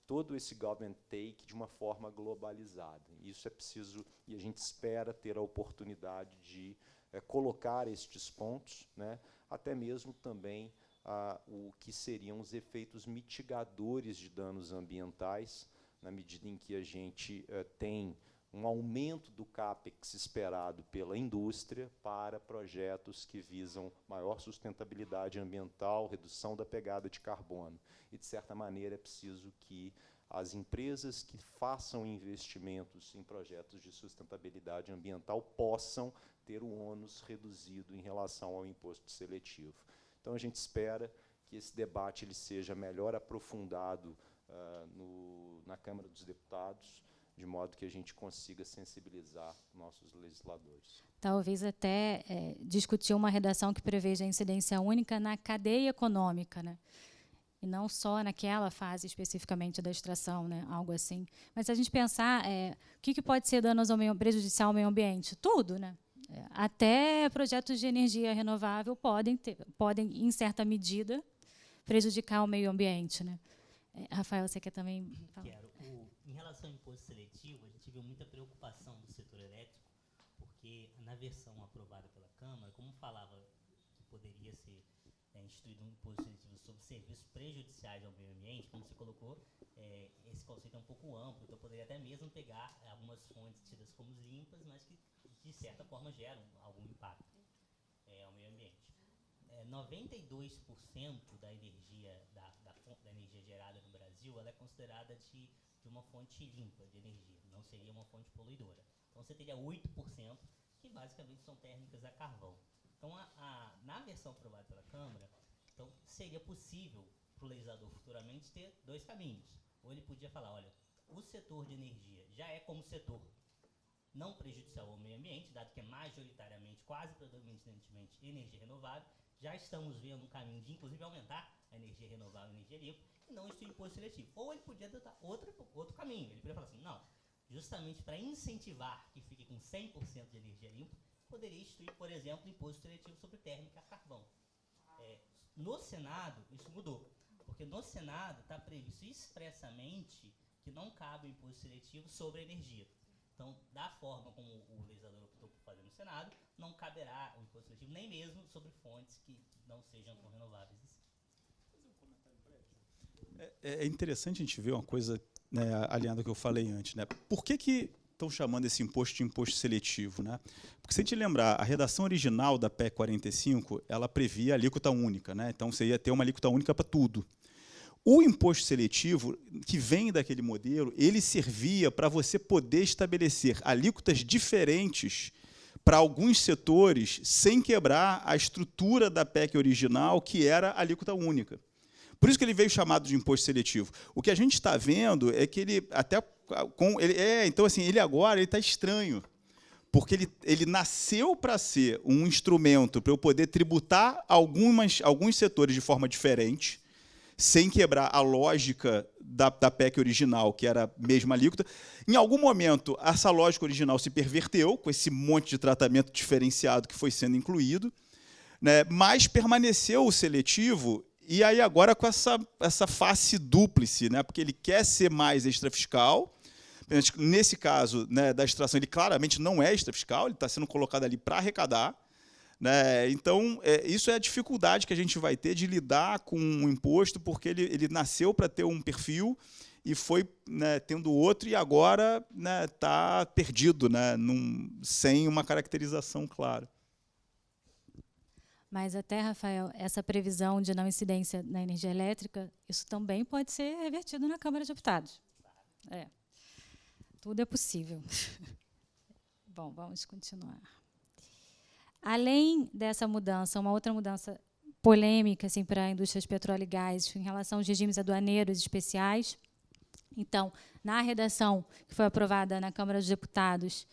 todo esse government take de uma forma globalizada. Isso é preciso, e a gente espera ter a oportunidade de colocar estes pontos, né, até mesmo também o que seriam os efeitos mitigadores de danos ambientais, na medida em que a gente tem um aumento do CAPEX esperado pela indústria para projetos que visam maior sustentabilidade ambiental, redução da pegada de carbono. E, de certa maneira, é preciso que as empresas que façam investimentos em projetos de sustentabilidade ambiental possam ter o ônus reduzido em relação ao imposto seletivo. Então, a gente espera que esse debate ele seja melhor aprofundado na Câmara dos Deputados, de modo que a gente consiga sensibilizar nossos legisladores. Talvez até discutir uma redação que preveja a incidência única na cadeia econômica, né? E não só naquela fase especificamente da extração, né? Algo assim. Mas se a gente pensar, o que pode ser danoso prejudicial ao meio ambiente? Tudo, né? Até projetos de energia renovável podem, em certa medida, prejudicar o meio ambiente, né? Rafael, você quer também falar? Quero. Em relação ao imposto seletivo, a gente viu muita preocupação do setor elétrico, porque na versão aprovada pela Câmara, como falava que poderia ser instituído um imposto seletivo sobre serviços prejudiciais ao meio ambiente, como você colocou, esse conceito é um pouco amplo, então poderia até mesmo pegar algumas fontes tidas como limpas, mas que, de certa forma, geram algum impacto ao meio ambiente. 92% da energia, da energia gerada no Brasil, ela é considerada de uma fonte limpa de energia, não seria uma fonte poluidora. Então, você teria 8%, que basicamente são térmicas a carvão. Então, na versão aprovada pela Câmara, então, seria possível para o legislador futuramente ter dois caminhos. Ou ele podia falar, olha, o setor de energia já é como setor não prejudicial ao meio ambiente, dado que é majoritariamente, quase predominantemente, energia renovável, já estamos vendo um caminho de, inclusive, aumentar a energia renovável e a energia limpa, e não instituir imposto seletivo. Ou ele podia adotar outro caminho. Ele poderia falar assim, não, justamente para incentivar que fique com 100% de energia limpa, poderia instituir, por exemplo, imposto seletivo sobre térmica a carvão. No Senado, isso mudou, porque no Senado está previsto expressamente que não cabe o imposto seletivo sobre a energia. Então, da forma como o legislador optou por fazer no Senado, não caberá o imposto seletivo nem mesmo sobre fontes que não sejam tão renováveis. É interessante a gente ver uma coisa, né, alinhada ao que eu falei antes, né? Por que estão chamando esse imposto de imposto seletivo, né? Porque, se a gente lembrar, a redação original da PEC 45, ela previa alíquota única, né? Então, você ia ter uma alíquota única para tudo. O imposto seletivo, que vem daquele modelo, ele servia para você poder estabelecer alíquotas diferentes para alguns setores, sem quebrar a estrutura da PEC original, que era a alíquota única. Por isso que ele veio chamado de imposto seletivo. O que a gente está vendo é que ele até então assim, ele agora está estranho, porque ele nasceu para ser um instrumento para eu poder tributar alguns setores de forma diferente, sem quebrar a lógica da PEC original, que era a mesma alíquota. Em algum momento, essa lógica original se perverteu, com esse monte de tratamento diferenciado que foi sendo incluído, né, mas permaneceu o seletivo, e aí agora com essa face dúplice, né, porque ele quer ser mais extrafiscal. Nesse caso, né, da extração, ele claramente não é extrafiscal, ele está sendo colocado ali para arrecadar. Né? Então, isso é a dificuldade que a gente vai ter de lidar com o imposto, porque ele nasceu para ter um perfil e foi, né, tendo outro, e agora está, né, perdido, né, sem uma caracterização clara. Mas até, Rafael, essa previsão de não incidência na energia elétrica, isso também pode ser revertido na Câmara de Deputados. Tudo é possível. Bom, vamos continuar. Além dessa mudança, uma outra mudança polêmica assim, para indústrias petróleo e gás em relação aos regimes aduaneiros especiais. Então, na redação que foi aprovada na Câmara dos Deputados,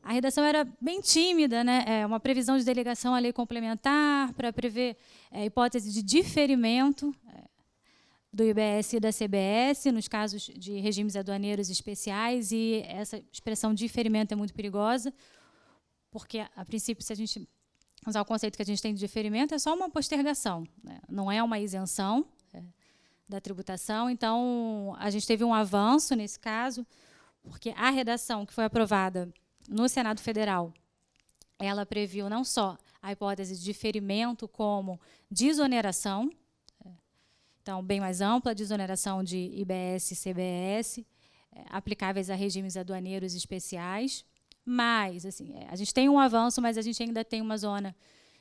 a redação era bem tímida, né? Uma previsão de delegação à lei complementar para prever hipótese de diferimento do IBS e da CBS nos casos de regimes aduaneiros especiais, e essa expressão diferimento é muito perigosa, porque, a princípio, se a gente usar o conceito que a gente tem de diferimento, é só uma postergação, né? Não é uma isenção da tributação. Então, a gente teve um avanço nesse caso, porque a redação que foi aprovada no Senado Federal, ela previu não só a hipótese de diferimento, como desoneração, então, bem mais ampla, desoneração de IBS e CBS, aplicáveis a regimes aduaneiros especiais. Mas, assim, a gente tem um avanço, mas a gente ainda tem uma zona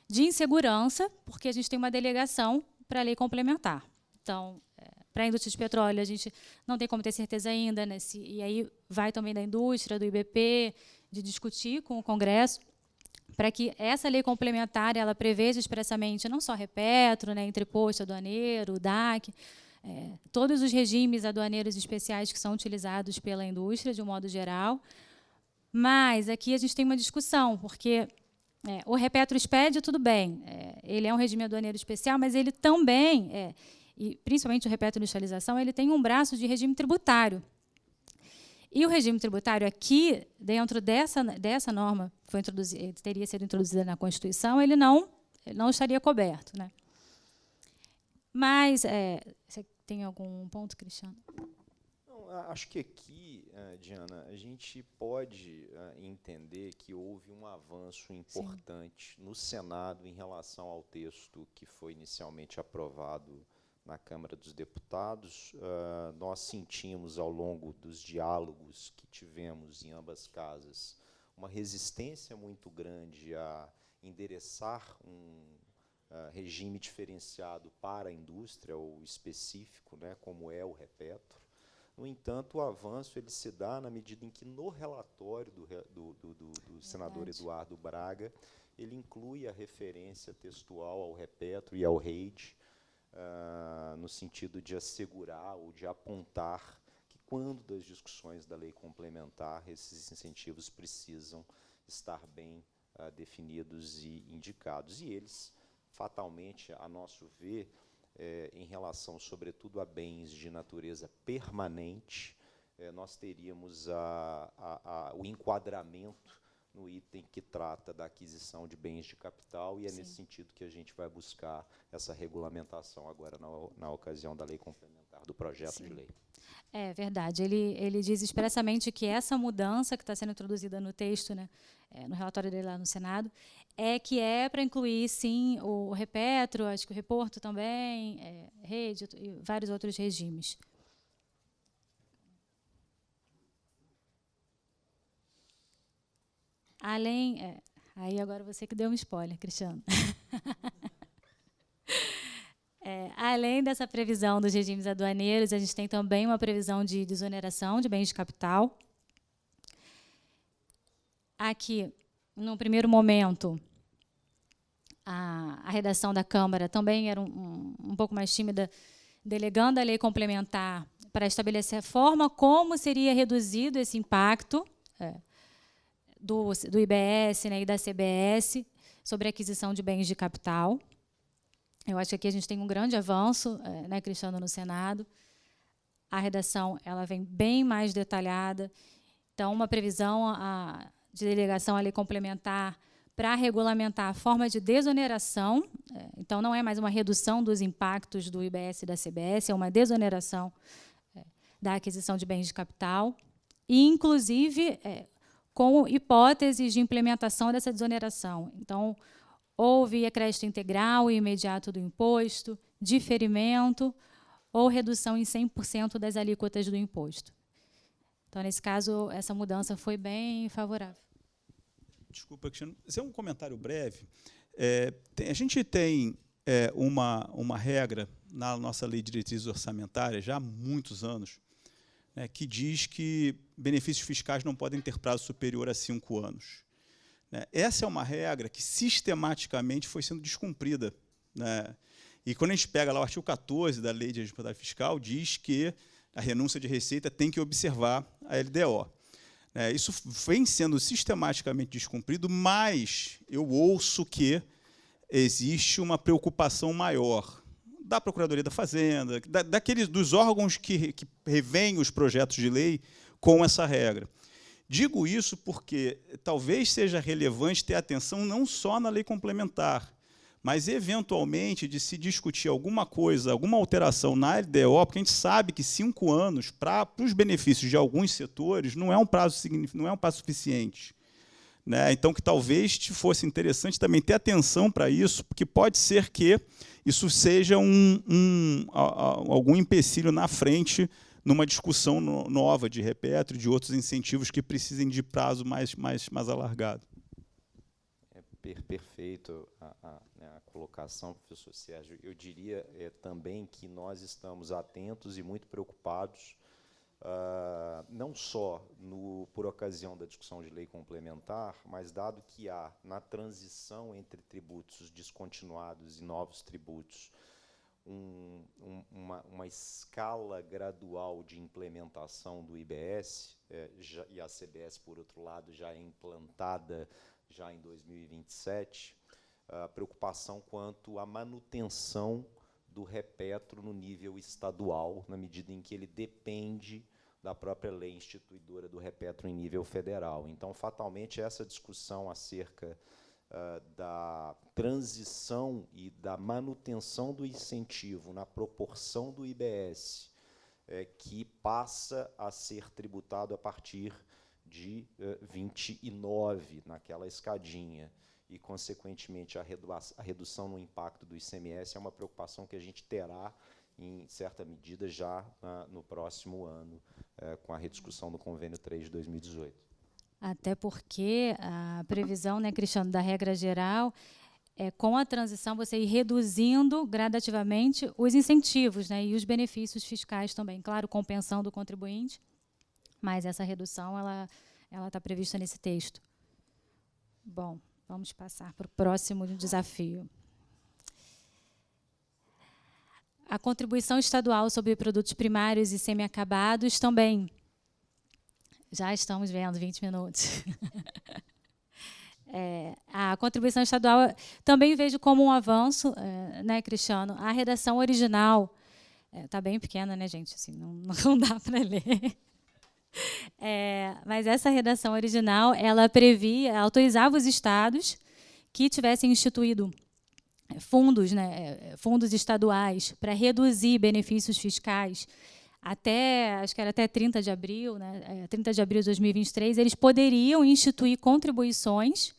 de insegurança, porque a gente tem uma delegação para a lei complementar. Então, para a indústria de petróleo, a gente não tem como ter certeza ainda, né, e aí vai também da indústria, do IBP, de discutir com o Congresso, para que essa lei complementar ela preveja expressamente não só Repetro, né, entreposto aduaneiro, o DAC, todos os regimes aduaneiros especiais que são utilizados pela indústria, de um modo geral. Mas aqui a gente tem uma discussão, porque o Repetro Exped, tudo bem, ele é um regime aduaneiro especial, mas ele também, e principalmente o Repetro Industrialização, ele tem um braço de regime tributário. E o regime tributário aqui, dentro dessa norma, que foi teria sido introduzida na Constituição, ele não estaria coberto, né? Mas, você tem algum ponto, Cristiano? Não, acho que aqui, Diana, a gente pode entender que houve um avanço importante no Senado em relação ao texto que foi inicialmente aprovado na Câmara dos Deputados. Nós sentimos, ao longo dos diálogos que tivemos em ambas casas, uma resistência muito grande a endereçar um regime diferenciado para a indústria, ou específico, né, como é o Repetro. No entanto, o avanço ele se dá na medida em que, no relatório do senador Eduardo Braga, ele inclui a referência textual ao Repetro e ao REID, no sentido de assegurar ou de apontar que, quando das discussões da lei complementar, esses incentivos precisam estar bem definidos e indicados. E eles, fatalmente, a nosso ver, em relação, sobretudo, a bens de natureza permanente, nós teríamos o enquadramento no item que trata da aquisição de bens de capital, e é nesse sentido que a gente vai buscar essa regulamentação agora na ocasião da lei complementar, do projeto de lei. É verdade. Ele diz expressamente que essa mudança que está sendo introduzida no texto, né, no relatório dele lá no Senado, que é para incluir, sim, o Repetro, acho que o Reporto também, Rede e vários outros regimes. Além... aí agora você que deu um spoiler, Cristiano. Além dessa previsão dos regimes aduaneiros, a gente tem também uma previsão de desoneração de bens de capital. Aqui, no primeiro momento, a redação da Câmara também era um pouco mais tímida, delegando a lei complementar para estabelecer a forma como seria reduzido esse impacto do IBS, né, e da CBS sobre a aquisição de bens de capital. Eu acho que aqui a gente tem um grande avanço, né, Cristiano, no Senado. A redação ela vem bem mais detalhada. Então, uma previsão de delegação à lei complementar para regulamentar a forma de desoneração. Então, não é mais uma redução dos impactos do IBS e da CBS, é uma desoneração da aquisição de bens de capital. E, inclusive, com hipóteses de implementação dessa desoneração. Então, houve crédito integral e imediato do imposto, diferimento, ou redução em 100% das alíquotas do imposto. Então, nesse caso, essa mudança foi bem favorável. Desculpa, Cristiano. Esse é um comentário breve. A gente tem uma regra na nossa lei de diretrizes orçamentárias, já há muitos anos, né, que diz que benefícios fiscais não podem ter prazo superior a 5 anos. Essa é uma regra que sistematicamente foi sendo descumprida, né? E quando a gente pega lá o artigo 14 da Lei de Responsabilidade Fiscal, diz que a renúncia de receita tem que observar a LDO. Isso vem sendo sistematicamente descumprido, mas eu ouço que existe uma preocupação maior da Procuradoria da Fazenda, dos órgãos que revêem os projetos de lei com essa regra. Digo isso porque talvez seja relevante ter atenção não só na lei complementar, mas, eventualmente, de se discutir alguma coisa, alguma alteração na LDO, porque a gente sabe que 5 anos, para os benefícios de alguns setores, não é um prazo suficiente. Né? Então, que talvez te fosse interessante também ter atenção para isso, porque pode ser que isso seja algum empecilho na frente numa discussão nova de Repetro e de outros incentivos que precisem de prazo mais alargado. Perfeito a colocação, professor Sérgio. Eu diria também que nós estamos atentos e muito preocupados, não só por ocasião da discussão de lei complementar, mas dado que há, na transição entre tributos descontinuados e novos tributos, uma escala gradual de implementação do IBS, e a CBS, por outro lado, já é implantada já em 2027, preocupação quanto à manutenção do Repetro no nível estadual, na medida em que ele depende da própria lei instituidora do Repetro em nível federal. Então, fatalmente, essa discussão acerca da transição e da manutenção do incentivo na proporção do IBS, que passa a ser tributado a partir de 29, naquela escadinha, e, consequentemente, a redução no impacto do ICMS é uma preocupação que a gente terá, em certa medida, já no próximo ano, com a rediscussão do Convênio 3 de 2018. Até porque a previsão, né, Cristiano, da regra geral, com a transição, você ir reduzindo gradativamente os incentivos, né, e os benefícios fiscais também. Claro, compensando o contribuinte, mas essa redução ela está prevista nesse texto. Bom, vamos passar para o próximo desafio. A contribuição estadual sobre produtos primários e semi-acabados também. Já estamos vendo 20 minutos. A contribuição estadual também vejo como um avanço, né, Cristiano? A redação original está bem pequena, né, gente? Assim, não dá para ler. Mas essa redação original, ela autorizava os estados que tivessem instituído fundos, né, fundos estaduais para reduzir benefícios fiscais acho que era até 30 de abril, né, 30 de abril de 2023, eles poderiam instituir contribuições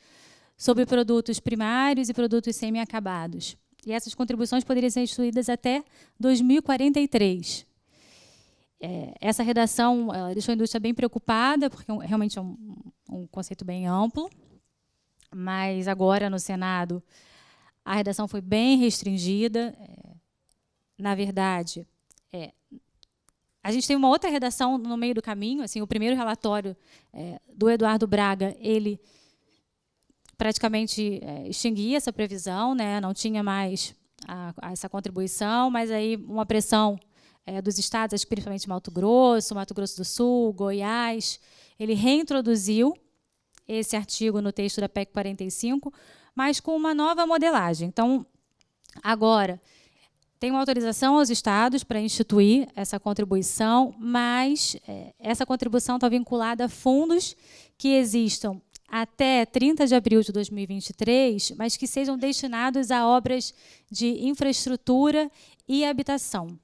sobre produtos primários e produtos semi-acabados. E essas contribuições poderiam ser instituídas até 2043. Essa redação deixou a indústria bem preocupada, porque realmente é um conceito bem amplo, mas agora, no Senado, a redação foi bem restringida. Na verdade, a gente tem uma outra redação no meio do caminho. Assim, o primeiro relatório do Eduardo Braga, ele praticamente extinguia essa previsão, né, não tinha mais essa contribuição, mas aí uma pressão dos estados, acho que principalmente Mato Grosso do Sul, Goiás, ele reintroduziu esse artigo no texto da PEC 45, mas com uma nova modelagem. Então, agora, tem uma autorização aos estados para instituir essa contribuição, mas essa contribuição está vinculada a fundos que existam até 30 de abril de 2023, mas que sejam destinados a obras de infraestrutura e habitação.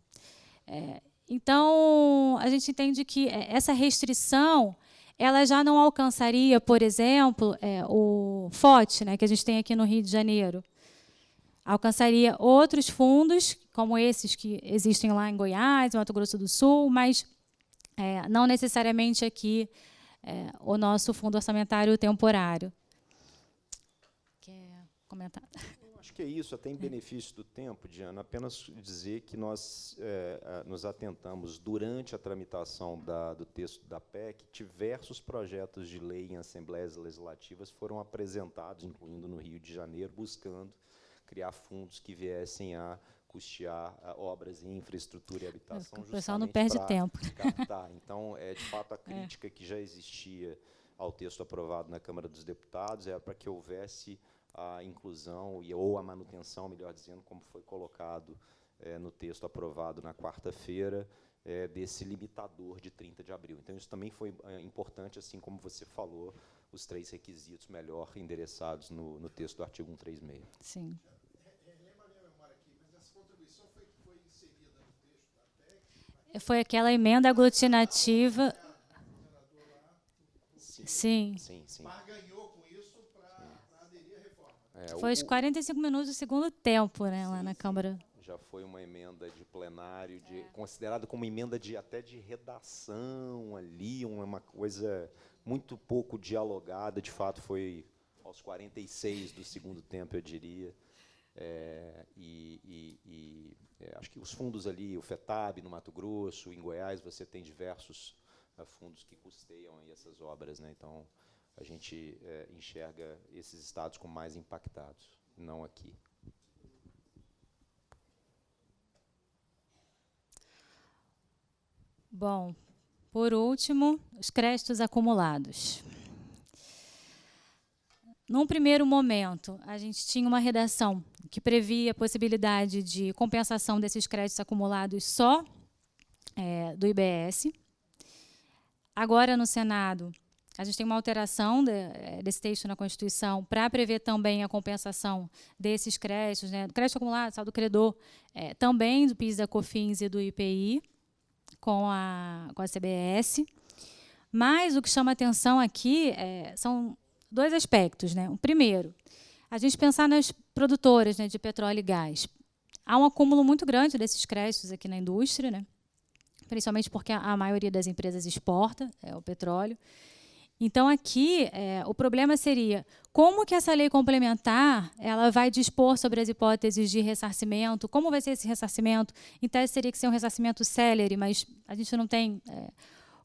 Então, a gente entende que essa restrição ela já não alcançaria, por exemplo, o FOT, né, que a gente tem aqui no Rio de Janeiro. alcançaria outros fundos, como esses que existem lá em Goiás, Mato Grosso do Sul, mas não necessariamente aqui o nosso fundo orçamentário temporário. Quer comentar? Eu acho que é isso, até em benefício do tempo, Diana, apenas dizer que nós nos atentamos, durante a tramitação do texto da PEC, diversos projetos de lei em assembleias legislativas foram apresentados, incluindo no Rio de Janeiro, buscando criar fundos que viessem a custear obras em infraestrutura e habitação. O pessoal não perde tempo. Captar. Então, de fato, a crítica que já existia ao texto aprovado na Câmara dos Deputados era para que houvesse a inclusão ou a manutenção, melhor dizendo, como foi colocado no texto aprovado na quarta-feira, desse limitador de 30 de abril. Então, isso também foi importante, assim como você falou, os 3 requisitos melhor endereçados no texto do artigo 136. Sim. Foi aquela emenda aglutinativa. Sim. Barganhou com isso para aderir à reforma. Foi os 45 minutos do segundo tempo, né, lá na Câmara. Já foi uma emenda de plenário, considerada como emenda até de redação ali, uma coisa muito pouco dialogada. De fato, foi aos 46 do segundo tempo, eu diria. Acho que os fundos ali, o FETAB no Mato Grosso, em Goiás, você tem diversos fundos que custeiam aí essas obras, né? Então, a gente enxerga esses estados como mais impactados, não aqui. Bom, por último, os créditos acumulados. Num primeiro momento, a gente tinha uma redação que previa a possibilidade de compensação desses créditos acumulados só do IBS. Agora, no Senado, a gente tem uma alteração desse texto na Constituição para prever também a compensação desses créditos, né, do crédito acumulado, saldo credor, também do PIS, da COFINS e do IPI, com a CBS. Mas o que chama atenção aqui são 2 aspectos, né? O primeiro, a gente pensar nas produtoras, né, de petróleo e gás. Há um acúmulo muito grande desses créditos aqui na indústria, né? Principalmente porque a maioria das empresas exporta o petróleo. Então, aqui, o problema seria como que essa lei complementar ela vai dispor sobre as hipóteses de ressarcimento, como vai ser esse ressarcimento. Em tese, teria que ser um ressarcimento célere, mas a gente não tem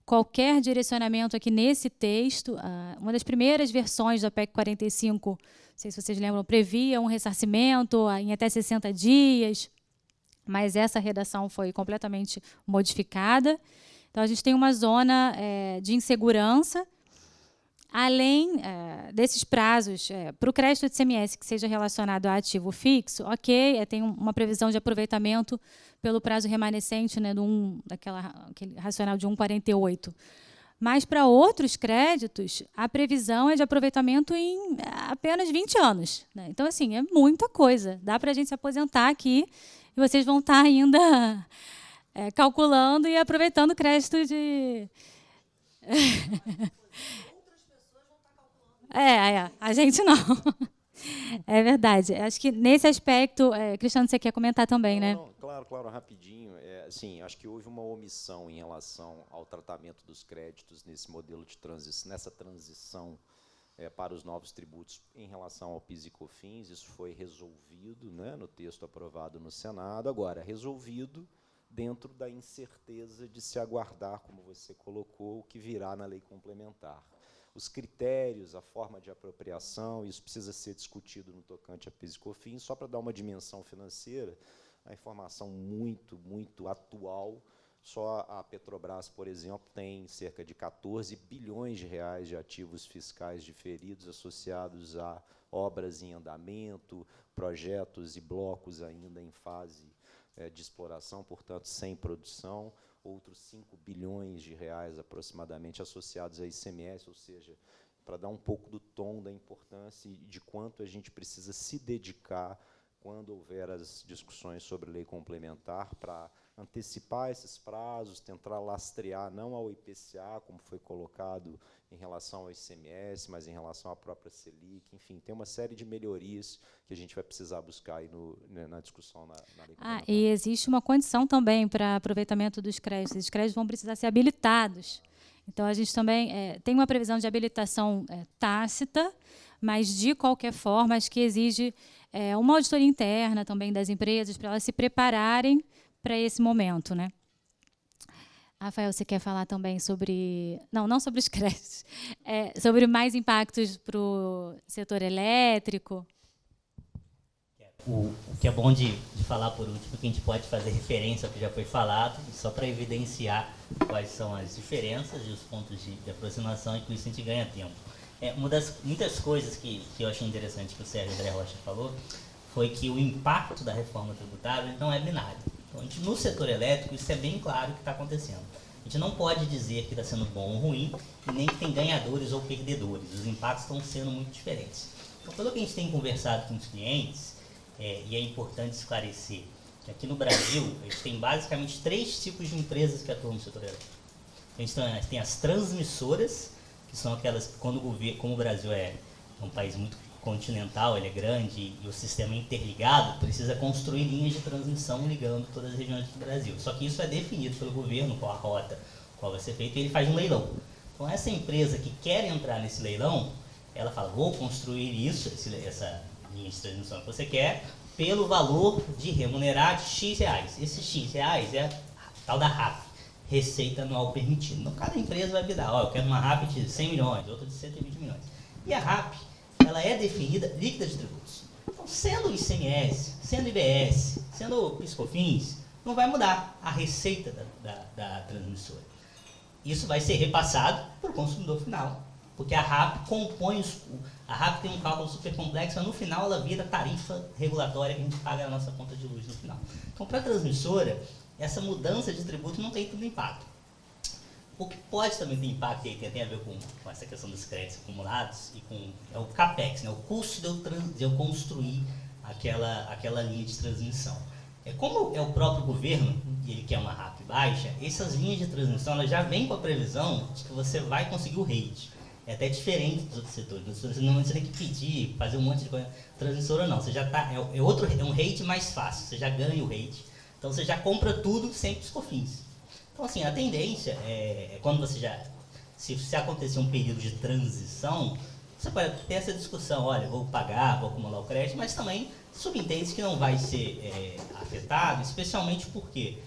qualquer direcionamento aqui nesse texto. Uma das primeiras versões da PEC 45, não sei se vocês lembram, previa um ressarcimento em até 60 dias, mas essa redação foi completamente modificada. Então, a gente tem uma zona de insegurança. Além desses prazos, para o crédito de ICMS que seja relacionado a ativo fixo, ok, tem uma previsão de aproveitamento pelo prazo remanescente, né, aquele racional de 1,48. Mas, para outros créditos, a previsão é de aproveitamento em apenas 20 anos. Né? Então, assim, é muita coisa. Dá para a gente se aposentar aqui e vocês vão estar ainda calculando e aproveitando crédito de... a gente não. É verdade. Acho que nesse aspecto, Cristiano, você quer comentar também, né? Não, claro, rapidinho. Assim, acho que houve uma omissão em relação ao tratamento dos créditos nesse modelo de transição, nessa transição para os novos tributos em relação ao PIS e COFINS. Isso foi resolvido, né, no texto aprovado no Senado. Agora, resolvido dentro da incerteza de se aguardar, como você colocou, o que virá na lei complementar. Os critérios, a forma de apropriação, isso precisa ser discutido no tocante a PIS e COFINS. Só para dar uma dimensão financeira, a informação muito atual, só a Petrobras, por exemplo, tem cerca de 14 bilhões de reais de ativos fiscais diferidos associados a obras em andamento, projetos e blocos ainda em fase de exploração, portanto, sem produção. Outros 5 bilhões de reais, aproximadamente, associados a ICMS, ou seja, para dar um pouco do tom da importância e de quanto a gente precisa se dedicar quando houver as discussões sobre lei complementar para antecipar esses prazos, tentar lastrear não ao IPCA, como foi colocado em relação ao ICMS, mas em relação à própria Selic. Enfim, tem uma série de melhorias que a gente vai precisar buscar aí na discussão na lei complementar. E existe uma condição também para aproveitamento dos créditos. Esses créditos vão precisar ser habilitados. Então, a gente também tem uma previsão de habilitação tácita, mas, de qualquer forma, acho que exige uma auditoria interna também das empresas para elas se prepararem para esse momento, né? Rafael, você quer falar também sobre... Não sobre os créditos, sobre mais impactos para o setor elétrico? O que é bom de falar por último, que a gente pode fazer referência ao que já foi falado, só para evidenciar quais são as diferenças e os pontos de aproximação, e com isso a gente ganha tempo. Uma das muitas coisas que eu achei interessante que o Sérgio André Rocha falou foi que o impacto da reforma tributária não é binário. Então, no setor elétrico, isso é bem claro o que está acontecendo. A gente não pode dizer que está sendo bom ou ruim, e nem que tem ganhadores ou perdedores. Os impactos estão sendo muito diferentes. Então, pelo que a gente tem conversado com os clientes, e é importante esclarecer que aqui no Brasil, a gente tem basicamente 3 tipos de empresas que atuam no setor elétrico. A gente tem as transmissoras, que são aquelas que, como o Brasil é um país muito continental, ele é grande e o sistema interligado, precisa construir linhas de transmissão ligando todas as regiões do Brasil. Só que isso é definido pelo governo, qual a rota, qual vai ser feita, e ele faz um leilão. Então, essa empresa que quer entrar nesse leilão, ela fala, vou construir essa linha de transmissão que você quer, pelo valor de remunerar de X reais. Esse X reais é a tal da RAP, Receita Anual Permitida. Então, cada empresa vai me dar, eu quero uma RAP de 100 milhões, outra de 120 milhões. E a RAP, ela é definida líquida de tributos. Então, sendo ICMS, sendo IBS, sendo PIS/COFINS, não vai mudar a receita da transmissora. Isso vai ser repassado para o consumidor final, porque a RAP compõe a RAP tem um cálculo super complexo, mas no final ela vira tarifa regulatória que a gente paga na nossa conta de luz no final. Então, para a transmissora, essa mudança de tributo não tem tanto impacto. O que pode também ter impacto, e aí tem a ver com essa questão dos créditos acumulados, e é o CAPEX, né, o custo de eu construir aquela linha de transmissão. Como é o próprio governo, e ele quer uma RAP baixa, essas linhas de transmissão elas já vêm com a previsão de que você vai conseguir o rate. É até diferente dos outros setores. Normalmente você tem que pedir, fazer um monte de coisa. Transmissora não, você já tá, é um rate mais fácil, você já ganha o rate. Então você já compra tudo sem PIS/COFINS. Então, assim, a tendência é quando você se acontecer um período de transição, você pode ter essa discussão, olha, vou pagar, vou acumular o crédito, mas também subentende que não vai ser afetado, especialmente porque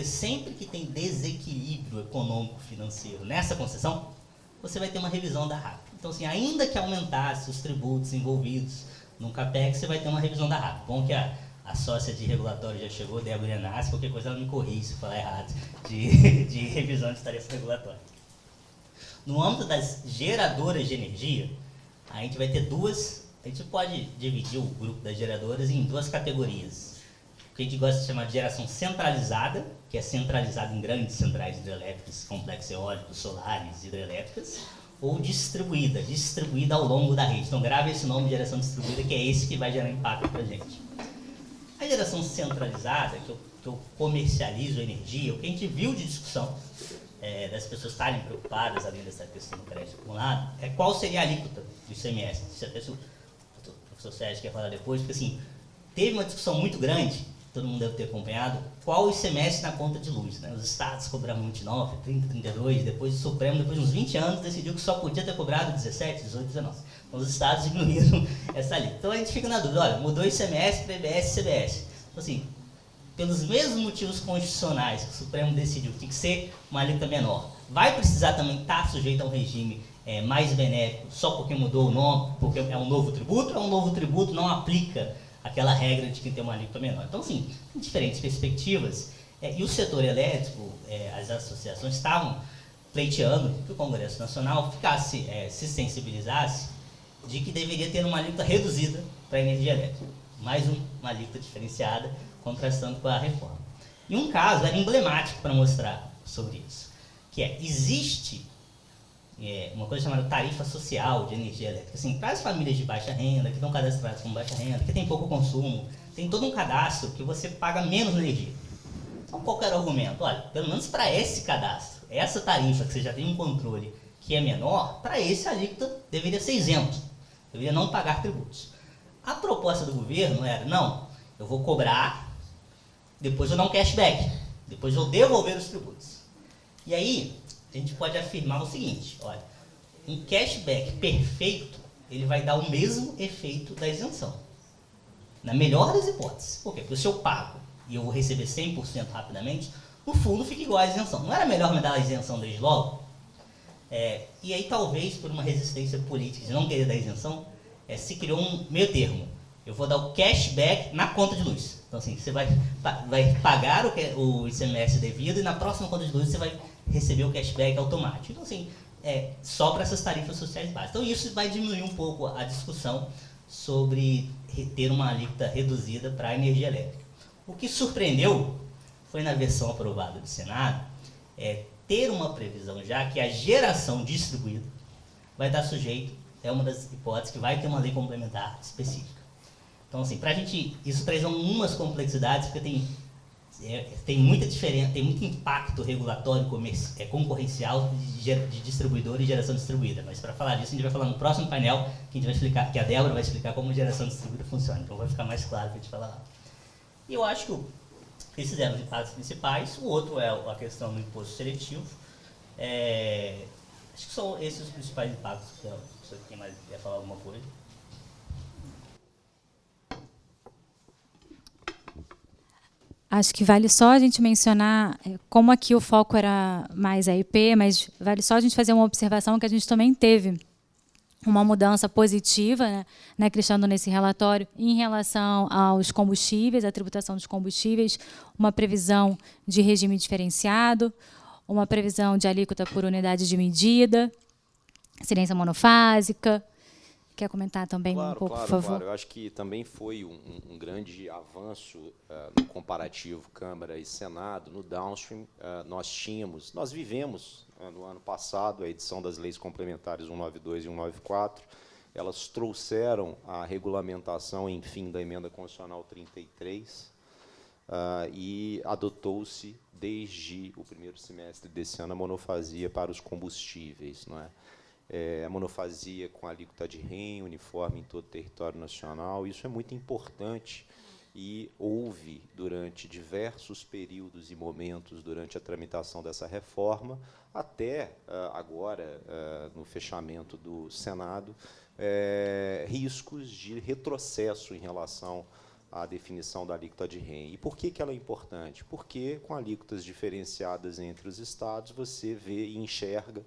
sempre que tem desequilíbrio econômico-financeiro nessa concessão, você vai ter uma revisão da RAP. Então, assim, ainda que aumentasse os tributos envolvidos no CAPEX, você vai ter uma revisão da RAP. Bom que a sócia de regulatório já chegou, Débora Inácio, qualquer coisa ela me corrige se falar errado, de revisão de tarefa regulatória. No âmbito das geradoras de energia, a gente vai ter a gente pode dividir o grupo das geradoras em 2 categorias. O que a gente gosta de chamar de geração centralizada, que é centralizada em grandes centrais hidrelétricas, complexos eólicos, solares, hidrelétricas, ou distribuída ao longo da rede. Então, grave esse nome de geração distribuída, que é esse que vai gerar impacto para a gente. A geração centralizada, que eu comercializo a energia, o que a gente viu de discussão das pessoas estarem preocupadas, além dessa questão do crédito acumulado, é qual seria a alíquota do ICMS. Isso até se o professor Sérgio quer falar depois, porque assim, teve uma discussão muito grande, todo mundo deve ter acompanhado, qual o ICMS na conta de luz. Né? Os estados cobravam 29, 30, 32, depois o Supremo, depois de uns 20 anos, decidiu que só podia ter cobrado 17, 18, 19. Então os estados diminuíram essa alíquota. Então a gente fica na dúvida, olha, mudou ICMS para IBS e CBS. Então assim, pelos mesmos motivos constitucionais que o Supremo decidiu, tem que ser uma alíquota menor. Vai precisar também estar sujeito a um regime mais benéfico só porque mudou o nome, porque é um novo tributo, não aplica aquela regra de que tem uma alíquota menor. Então, assim, em diferentes perspectivas, e o setor elétrico, as associações estavam pleiteando que o Congresso Nacional se sensibilizasse de que deveria ter uma alíquota reduzida para a energia elétrica. Mais uma alíquota diferenciada, contrastando com a reforma. E um caso era emblemático para mostrar sobre isso, que existe uma coisa chamada tarifa social de energia elétrica. Assim, para as famílias de baixa renda, que estão cadastradas como baixa renda, que tem pouco consumo, tem todo um cadastro que você paga menos energia. Então, qual que era o argumento? Olha, pelo menos para esse cadastro, essa tarifa que você já tem um controle que é menor, para esse a alíquota deveria ser isento, deveria não pagar tributos. A proposta do governo era, não, eu vou cobrar, depois eu dou um cashback, depois eu devolver os tributos. E aí, a gente pode afirmar o seguinte, olha, um cashback perfeito, ele vai dar o mesmo efeito da isenção. Na melhor das hipóteses. Por quê? Porque se eu pago e eu vou receber 100% rapidamente, no fundo fica igual à isenção. Não era melhor me dar a isenção desde logo? E aí, talvez, por uma resistência política de não querer dar isenção, se criou um meio termo. Eu vou dar o cashback na conta de luz. Então, assim, você vai pagar o ICMS devido e na próxima conta de luz você vai receber o cashback automático. Então, assim, só para essas tarifas sociais básicas. Então, isso vai diminuir um pouco a discussão sobre ter uma alíquota reduzida para a energia elétrica. O que surpreendeu foi, na versão aprovada do Senado, ter uma previsão já que a geração distribuída vai estar sujeito, é uma das hipóteses, que vai ter uma lei complementar específica. Então, assim, isso traz algumas complexidades, porque tem muita diferença, tem muito impacto regulatório concorrencial de distribuidor e geração distribuída. Mas para falar disso, a gente vai falar no próximo painel, que a gente vai explicar, que a Débora vai explicar como geração distribuída funciona. Então vai ficar mais claro para a gente falar lá. E eu acho que esses eram os impactos principais. O outro é a questão do imposto seletivo. Acho que são esses os principais impactos. Não sei quem mais quer falar alguma coisa. Acho que vale só a gente mencionar, como aqui o foco era mais a IP, mas vale só a gente fazer uma observação que a gente também teve uma mudança positiva, né, Cristiano, nesse relatório, em relação aos combustíveis, a tributação dos combustíveis, uma previsão de regime diferenciado, uma previsão de alíquota por unidade de medida, incidência monofásica. Quer comentar também um pouco, por favor? Claro. Eu acho que também foi um grande avanço no comparativo Câmara e Senado. No downstream, nós vivemos, no ano passado, a edição das leis complementares 192 e 194. Elas trouxeram a regulamentação, enfim, da emenda constitucional 33, e adotou-se, desde o primeiro semestre desse ano, a monofasia para os combustíveis, não é? A monofasia com alíquota de REN, uniforme em todo o território nacional. Isso é muito importante e houve, durante diversos períodos e momentos, durante a tramitação dessa reforma, até agora, no fechamento do Senado, riscos de retrocesso em relação à definição da alíquota de REN. E por que ela é importante? Porque, com alíquotas diferenciadas entre os estados, você vê e enxerga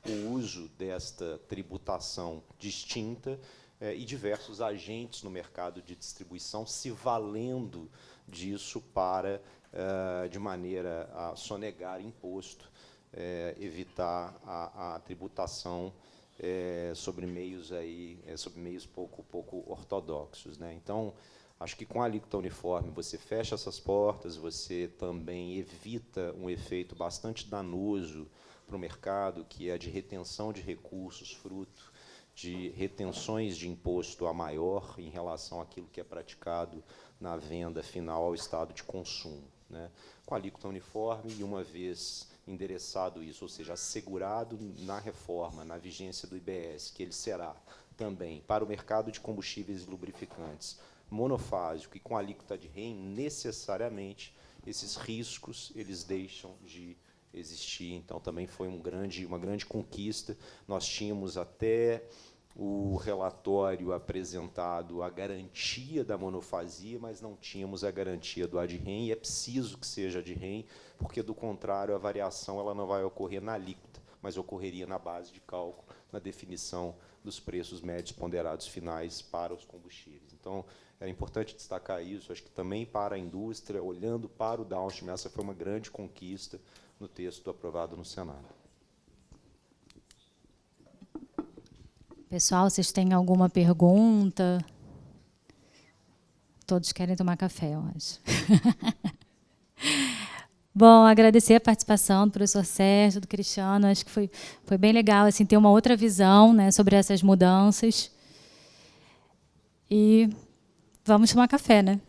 o uso desta tributação distinta e diversos agentes no mercado de distribuição se valendo disso para, de maneira a sonegar imposto, evitar a tributação sobre meios pouco ortodoxos, né? Então, acho que com a alíquota uniforme você fecha essas portas, você também evita um efeito bastante danoso para o mercado, que é a de retenção de recursos, fruto de retenções de imposto a maior em relação àquilo que é praticado na venda final ao estado de consumo, né? Com a alíquota uniforme, e uma vez endereçado isso, ou seja, assegurado na reforma, na vigência do IBS, que ele será também para o mercado de combustíveis e lubrificantes monofásico e com alíquota de REN, necessariamente esses riscos eles deixam de existir. Então, também foi uma grande conquista. Nós tínhamos até o relatório apresentado a garantia da monofasia, mas não tínhamos a garantia do ad rem, e é preciso que seja ad rem, porque, do contrário, a variação ela não vai ocorrer na alíquota, mas ocorreria na base de cálculo, na definição dos preços médios ponderados finais para os combustíveis. Então, é importante destacar isso. Acho que também para a indústria, olhando para o downstream, essa foi uma grande conquista no texto aprovado no Senado. Pessoal, vocês têm alguma pergunta? Todos querem tomar café, eu acho. Bom, agradecer a participação do professor Sérgio, do Cristiano. Acho que foi bem legal assim, ter uma outra visão, né, sobre essas mudanças. E vamos tomar café, né?